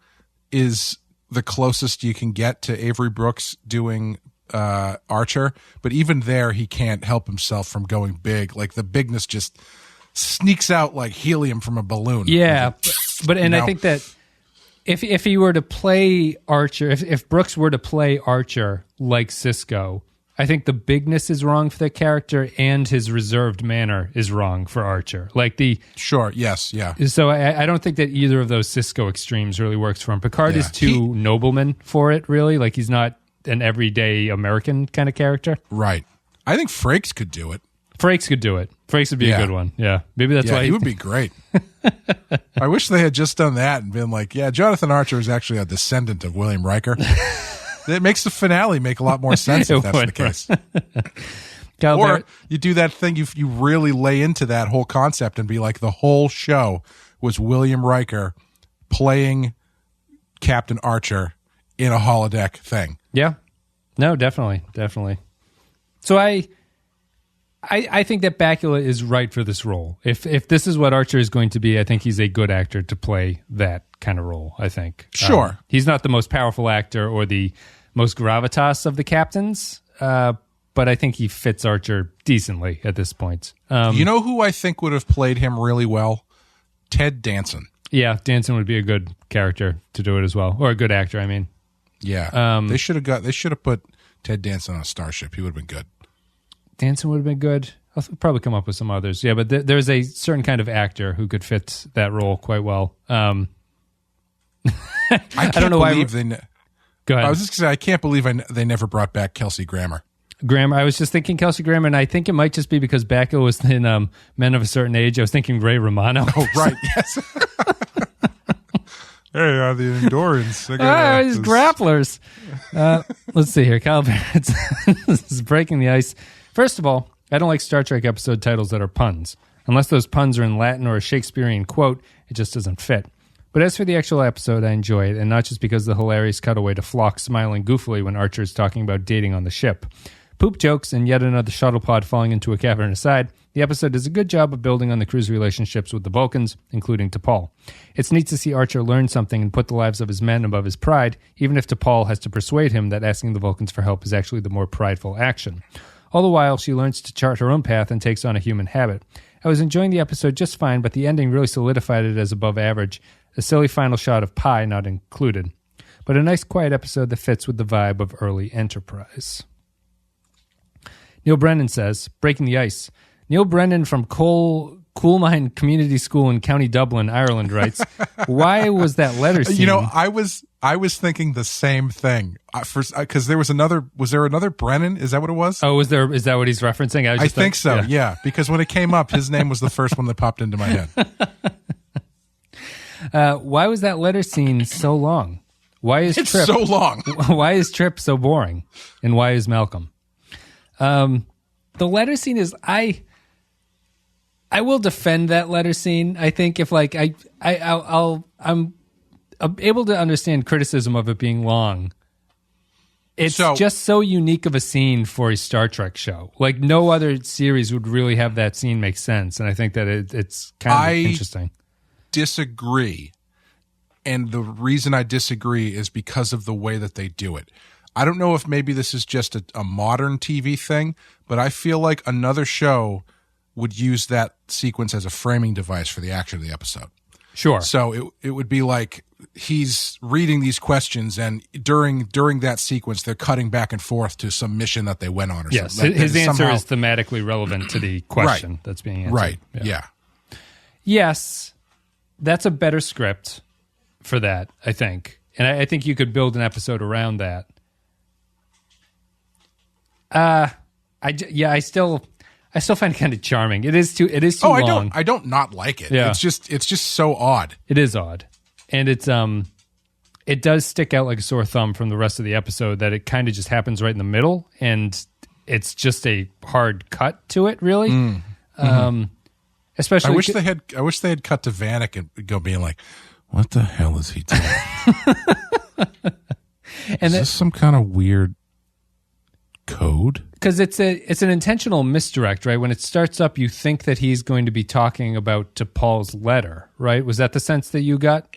is the closest you can get to Avery Brooks doing Archer, but even there he can't help himself from going big. Like the bigness just sneaks out like helium from a balloon. Yeah, but I think that if he were to play Archer, if Brooks were to play Archer like Sisko, I think the bigness is wrong for the character and his reserved manner is wrong for Archer. Like Sure, yes, yeah. So I don't think that either of those Sisko extremes really works for him. Picard is too nobleman for it, really. Like he's not an everyday American kind of character. Right. I think Frakes could do it. Frakes could do it. Frakes would be a good one. Yeah. Maybe that's why he would be great. I wish they had just done that and been like, yeah, Jonathan Archer is actually a descendant of William Riker. It makes the finale make a lot more sense if that's the case. Or you do that thing, you really lay into that whole concept and be like, the whole show was William Riker playing Captain Archer in a holodeck thing. Yeah. No, definitely. So I think that Bakula is right for this role. If this is what Archer is going to be, I think he's a good actor to play that kind of role, I think. Sure. He's not the most powerful actor or the most gravitas of the captains, but I think he fits Archer decently at this point. You know who I think would have played him really well? Ted Danson. Yeah, Danson would be a good character to do it as well, or a good actor, I mean. Yeah, they should have put Ted Danson on a starship. He would have been good. Danson would have been good. I'll probably come up with some others. Yeah, but there's a certain kind of actor who could fit that role quite well. I don't know why. Go ahead. I was just going to say, I can't believe they never brought back Kelsey Grammer. I was just thinking Kelsey Grammer, and I think it might just be because Bakula was in Men of a Certain Age. I was thinking Ray Romano. Oh, right, yes. Hey, are the Endurance? These grapplers. Let's see here. Kyle Barrett is breaking the ice. First of all, I don't like Star Trek episode titles that are puns. Unless those puns are in Latin or a Shakespearean quote, it just doesn't fit. But as for the actual episode, I enjoy it, and not just because of the hilarious cutaway to Phlox smiling goofily when Archer is talking about dating on the ship. Poop jokes and yet another shuttle pod falling into a cavern aside, the episode does a good job of building on the crew's relationships with the Vulcans, including T'Pol. It's neat to see Archer learn something and put the lives of his men above his pride, even if T'Pol has to persuade him that asking the Vulcans for help is actually the more prideful action. All the while, she learns to chart her own path and takes on a human habit. I was enjoying the episode just fine, but the ending really solidified it as above average, a silly final shot of pie not included. But a nice quiet episode that fits with the vibe of early Enterprise. Neil Brennan says, breaking the ice. Neil Brennan from Coolmine Community School in County Dublin, Ireland writes, why was that letter scene? You know, I was thinking the same thing. Because was there another Brennan? Is that what it was? Oh, is that what he's referencing? I think so, yeah. Because when it came up, his name was the first one that popped into my head. Why was that letter scene so long? Why is it's Trip so long? Why is Trip so boring? And why is Malcolm? The letter scene is I will defend that letter scene. I think if like I'm able to understand criticism of it being long. It's just so unique of a scene for a Star Trek show. Like no other series would really have that scene make sense, and I think that it's kind of interesting. Disagree, and the reason I disagree is because of the way that they do it. I don't know if maybe this is just a modern TV thing, but I feel like another show would use that sequence as a framing device for the action of the episode. Sure. So it would be like he's reading these questions, and during that sequence, they're cutting back and forth to some mission that they went on. Or something. His answer is thematically relevant to the question that's being answered. Right. Yeah. Yes, that's a better script for that, I think. And I think you could build an episode around that. I still find it kind of charming. It is too long. I don't not like it. Yeah. It's just so odd. It is odd. And it does stick out like a sore thumb from the rest of the episode that it kind of just happens right in the middle, and it's just a hard cut to it, really. Especially I wish they had cut to Vanik and go being like, what the hell is he doing? Is this some kind of weird code? Because it's an intentional misdirect, right? When it starts up, you think that he's going to be talking about to Paul's letter, right? Was that the sense that you got?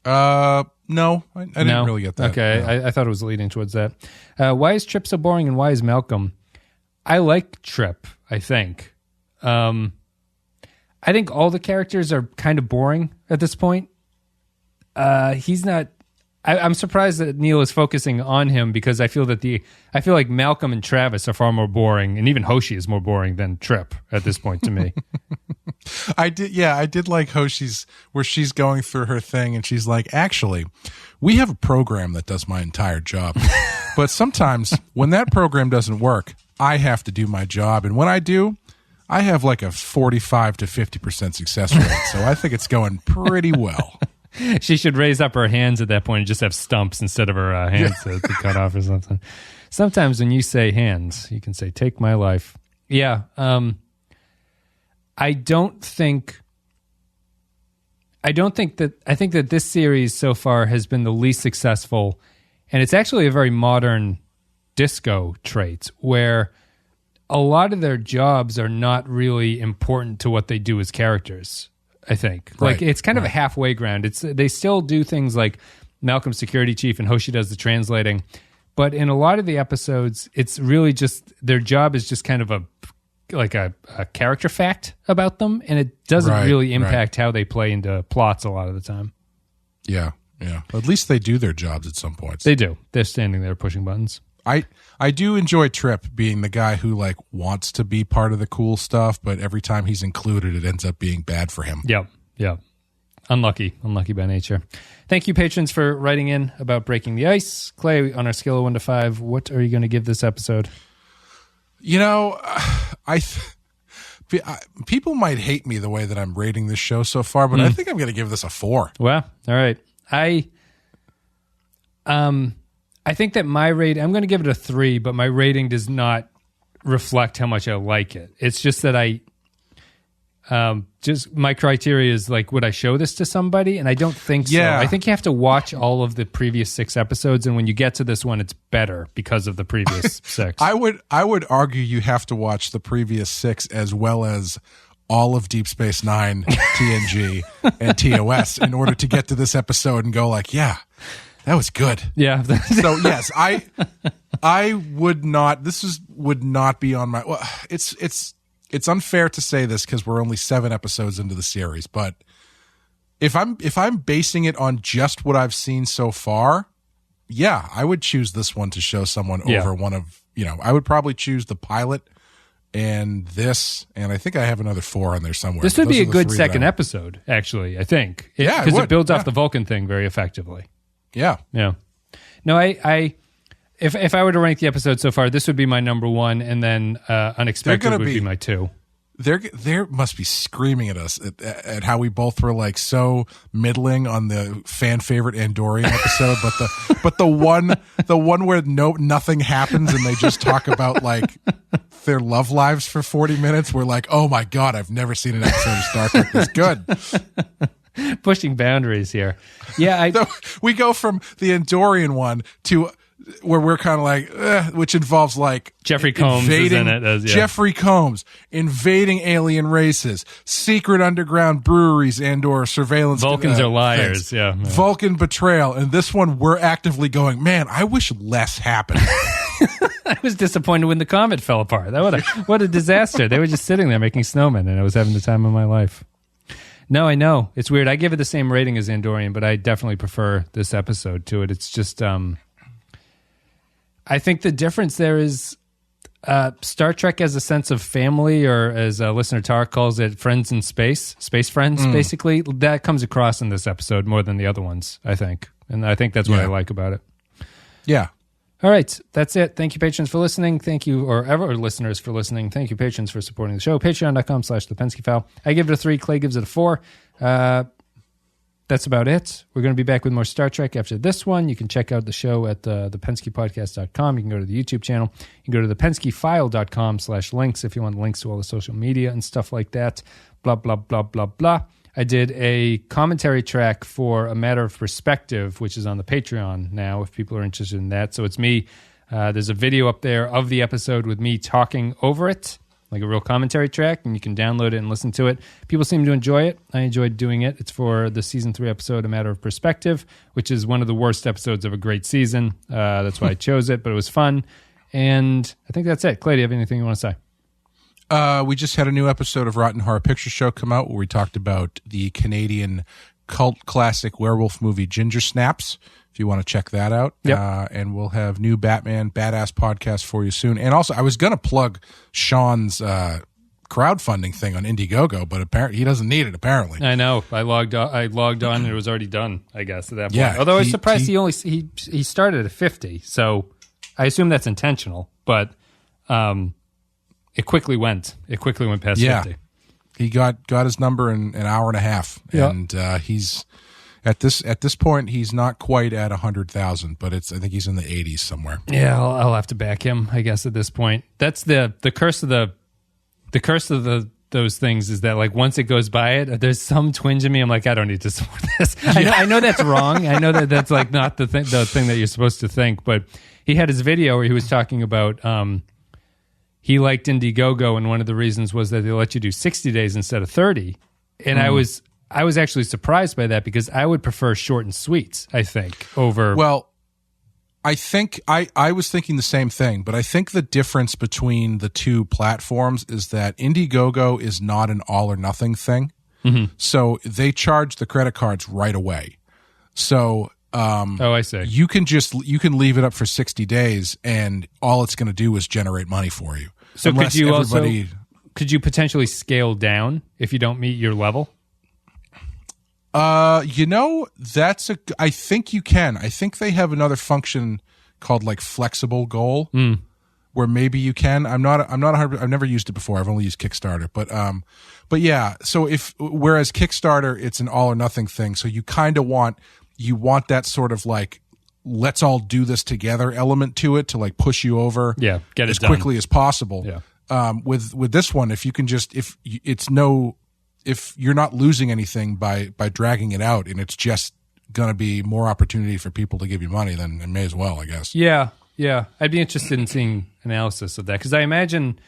No, I didn't really get that. Okay, no. I thought it was leading towards that. Why is Trip so boring, and why is Malcolm? I like Trip, I think. I think all the characters are kind of boring at this point. He's not. I'm surprised that Neil is focusing on him, because I feel like Malcolm and Travis are far more boring, and even Hoshi is more boring than Trip at this point to me. I did like Hoshi's, where she's going through her thing and she's like, actually, we have a program that does my entire job. But sometimes when that program doesn't work, I have to do my job. And when I do, I have like a 45 to 50% success rate. So I think it's going pretty well. She should raise up her hands at that point and just have stumps instead of her hands to cut off or something. Sometimes when you say hands, you can say, take my life. Yeah. I think that this series so far has been the least successful, and it's actually a very modern disco trait where a lot of their jobs are not really important to what they do as characters, I think. Right, like it's kind of a halfway ground. They still do things like Malcolm's security chief and Hoshi does the translating, but in a lot of the episodes, it's really just their job is just kind of a character fact about them, and it doesn't really impact how they play into plots a lot of the time. Yeah. At least they do their jobs at some points. They do. They're standing there pushing buttons. I do enjoy Trip being the guy who like wants to be part of the cool stuff, but every time he's included, it ends up being bad for him. Yep. Unlucky by nature. Thank you, patrons, for writing in about breaking the ice. Clay, on our scale of 1 to 5, what are you going to give this episode? You know, people might hate me the way that I'm rating this show so far, but I think I'm going to give this a 4. Well, all right. I think that my rating, I'm going to give it a 3, but my rating does not reflect how much I like it. It's just that just my criteria is like, would I show this to somebody? And I don't think so. I think you have to watch all of the previous 6 episodes, and when you get to this one, it's better because of the previous 6. I would argue you have to watch the previous 6 as well as all of Deep Space Nine, TNG, and TOS in order to get to this episode and go like, yeah, that was good. Yeah. So yes, I would not. Would not be on my. Well, it's unfair to say this because we're only 7 episodes into the series, but if I'm basing it on just what I've seen so far, yeah, I would choose this one to show someone over one of. I would probably choose the pilot and this, and I think I have another 4 on there somewhere. This would be a good second episode, actually. I think, because it builds off the Vulcan thing very effectively. Yeah. No, if I were to rank the episode so far, this would be my number 1, and then Unexpected would be my 2. There must be screaming at us at how we both were like so middling on the fan favorite Andorian episode, but the one where nothing happens and they just talk about like their love lives for 40 minutes. We're like, oh my god, I've never seen an episode of Star Trek this good. Pushing boundaries here. Yeah, so we go from the Andorian one to where we're kind of like, which involves like Jeffrey Combs is in it. Jeffrey Combs invading alien races, secret underground breweries and/or surveillance. Vulcans are liars. Things. Vulcan betrayal, and this one we're actively going, man, I wish less happened. I was disappointed when the comet fell apart. What a disaster! They were just sitting there making snowmen, and I was having the time of my life. No, I know. It's weird. I give it the same rating as Andorian, but I definitely prefer this episode to it. It's just, I think the difference there is Star Trek has a sense of family, or as listener Tarek calls it, friends in space friends, basically. That comes across in this episode more than the other ones, I think. And I think that's what I like about it. Yeah. All right, that's it. Thank you, patrons, for listening. Thank you, or ever listeners, for listening. Thank you, patrons, for supporting the show. Patreon.com/ThePensky-File. I give it a 3. Clay gives it a 4. That's about it. We're going to be back with more Star Trek after this one. You can check out the show at thepenskypodcast.com. You can go to the YouTube channel. You can go to thepenskyfile.com/links if you want links to all the social media and stuff like that. Blah, blah, blah, blah, blah. I did a commentary track for A Matter of Perspective, which is on the Patreon now, if people are interested in that. So it's me. There's a video up there of the episode with me talking over it, like a real commentary track, and you can download it and listen to it. People seem to enjoy it. I enjoyed doing it. It's for the Season 3 episode, A Matter of Perspective, which is one of the worst episodes of a great season. That's why I chose it, but it was fun. And I think that's it. Clay, do you have anything you want to say? We just had a new episode of Rotten Horror Picture Show come out where we talked about the Canadian cult classic werewolf movie Ginger Snaps, if you want to check that out. Yep. And we'll have new Batman Badass podcast for you soon. And also, I was going to plug Sean's crowdfunding thing on Indiegogo, but apparently he doesn't need it, apparently. I know. I logged on and it was already done, I guess, at that point. Yeah, Although I was surprised he started at 50, so I assume that's intentional, but it quickly went past 50. He got his number in an hour and a half, and he's at this point he's not quite at 100,000, but I think he's in the 80s somewhere. Yeah, I'll have to back him, I guess, at this point. That's the curse of those things is that, like, once it goes by it, there's some twinge in me. I'm like, I don't need to support this. I know that's wrong. I know that's like not the thing that you're supposed to think. But he had his video where he was talking about. He liked Indiegogo, and one of the reasons was that they let you do 60 days instead of 30. And I was actually surprised by that because I would prefer short and sweet, I think, over... Well, I think I was thinking the same thing, but I think the difference between the two platforms is that Indiegogo is not an all or nothing thing. Mm-hmm. So they charge the credit cards right away. So... I see. You can leave it up for 60 days, and all it's going to do is generate money for you. So could you potentially scale down if you don't meet your level? I think you can. I think they have another function called like flexible goal, where maybe you can. I've never used it before. I've only used Kickstarter, but yeah. So whereas Kickstarter, it's an all or nothing thing. So you kind of want that sort of like, let's all do this together element to it to like push you over get it as done quickly as possible. Yeah. With this one, if you're not losing anything by dragging it out, and it's just going to be more opportunity for people to give you money, then it may as well, I guess. Yeah. I'd be interested in seeing analysis of that because I imagine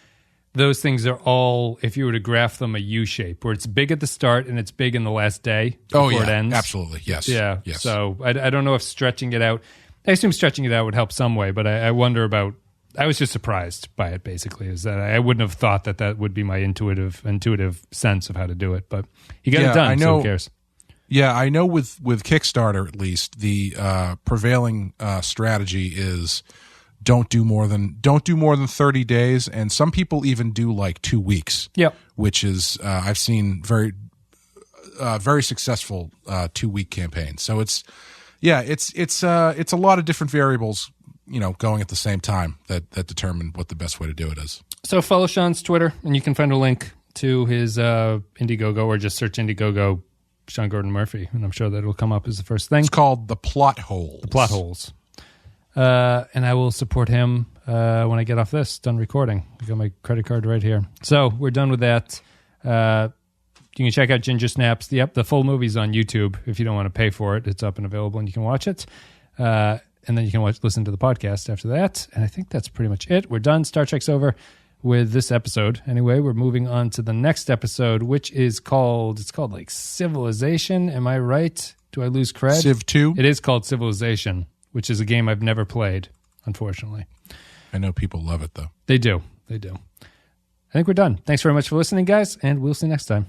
those things are all, if you were to graph them, a U shape where it's big at the start and it's big in the last day before it ends. Absolutely. Yes. Yeah. Yes. So I don't know if stretching it out, I assume stretching it out would help some way, but I wonder about, I was just surprised by it basically, is that I wouldn't have thought that would be my intuitive sense of how to do it, but you got it done, so who cares? Yeah, I know with Kickstarter at least, the prevailing strategy is don't do more than 30 days, and some people even do like 2 weeks. Yep. Which is I've seen very successful 2-week campaigns. So it's a lot of different variables, going at the same time that determine what the best way to do it is. So follow Sean's Twitter, and you can find a link to his Indiegogo, or just search Indiegogo Sean Gordon Murphy, and I'm sure that it'll come up as the first thing. It's called The Plot Holes. The Plot Holes. And I will support him when I get off this, done recording. I got my credit card right here. So we're done with that. You can check out Ginger Snaps. The full movie's on YouTube. If you don't want to pay for it, it's up and available, and you can watch it. And then you can listen to the podcast after that. And I think that's pretty much it. We're done. Star Trek's over with this episode. Anyway, we're moving on to the next episode, which is called like Civilization. Am I right? Do I lose cred? Civ 2? It is called Civilization, which is a game I've never played, unfortunately. I know people love it, though. They do. I think we're done. Thanks very much for listening, guys, and we'll see you next time.